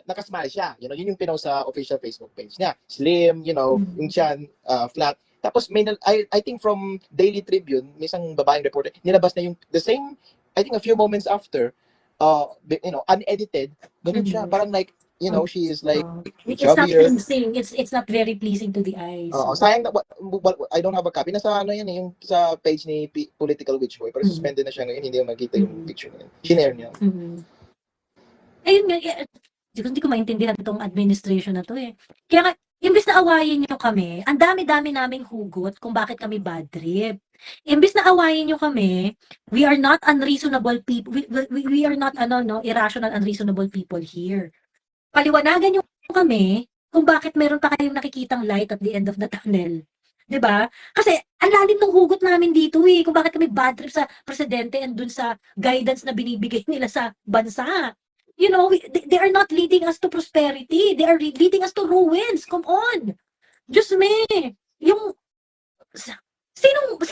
nakasmile siya. Yun yung pinost sa official Facebook page niya. Slim, yung tiyan, flat. Tapos I think from Daily Tribune, may isang babaeng reporter, nilabas na yung the same, I think a few moments after, unedited, ganun siya. Parang like, she is like It's not chubbier. pleasing. It's not very pleasing to the eyes. Sayang na, I don't have a copy. Nasa yung sa page ni Political Witch Boy, pero suspended na siya ngayon, hindi mo makita yung picture niya. Shinare niya. Ayun nga, hindi ko maintindihan itong administration na to eh. Kaya nga, imbis na awayin nyo kami, ang dami-dami naming hugot kung bakit kami bad trip. Imbis na awayin nyo kami, we are not unreasonable people, we are not irrational, unreasonable people here. Paliwanagan nyo kami kung bakit meron pa kayong nakikitang light at the end of the tunnel. 'Di ba? Kasi ang lalim ng hugot namin dito eh, kung bakit kami bad trip sa presidente and dun sa guidance na binibigay nila sa bansa. They are not leading us to prosperity. They are leading us to ruins. Come on. Diyos me. Sinong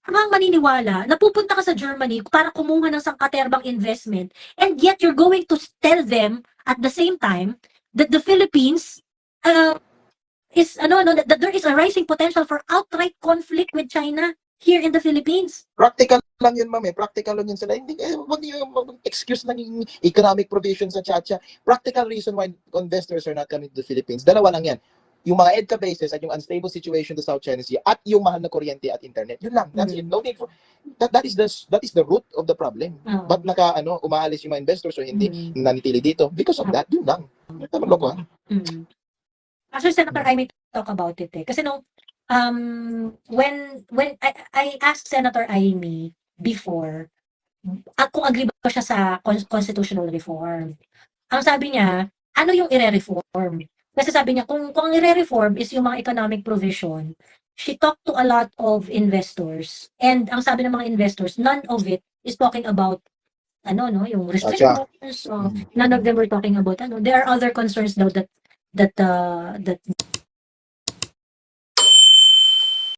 ang maniniwala na pupunta ka sa Germany para kumuha ng sangkaterbang investment and yet you're going to tell them at the same time that the Philippines that there is a rising potential for outright conflict with China here in the Philippines. Practical lang yun, ma'am. Practical lang yun sila. Hindi, wag niyo excuse lang yung economic provisions sa Chacha. Practical reason why investors are not coming to the Philippines. Dalawa lang yan. Yung mga EDCA bases at yung unstable situation to South China Sea at yung mahal na kuryente at internet. Yun lang. That's it. No need for that is the root of the problem. But umaalis yung mga investors o hindi nanitili dito because of that. Yun lang. Tama loko ha. Actually, Senator, I may talk about it eh. Kasi when I asked Senator Amy before kung agree ba siya sa constitutional reform. Ang sabi niya, ano yung ire-reform? Kasi sabi niya, kung ang ire-reform is yung mga economic provision, she talked to a lot of investors. And ang sabi ng mga investors, none of it is talking about yung restrictions. None of them were talking about There are other concerns though that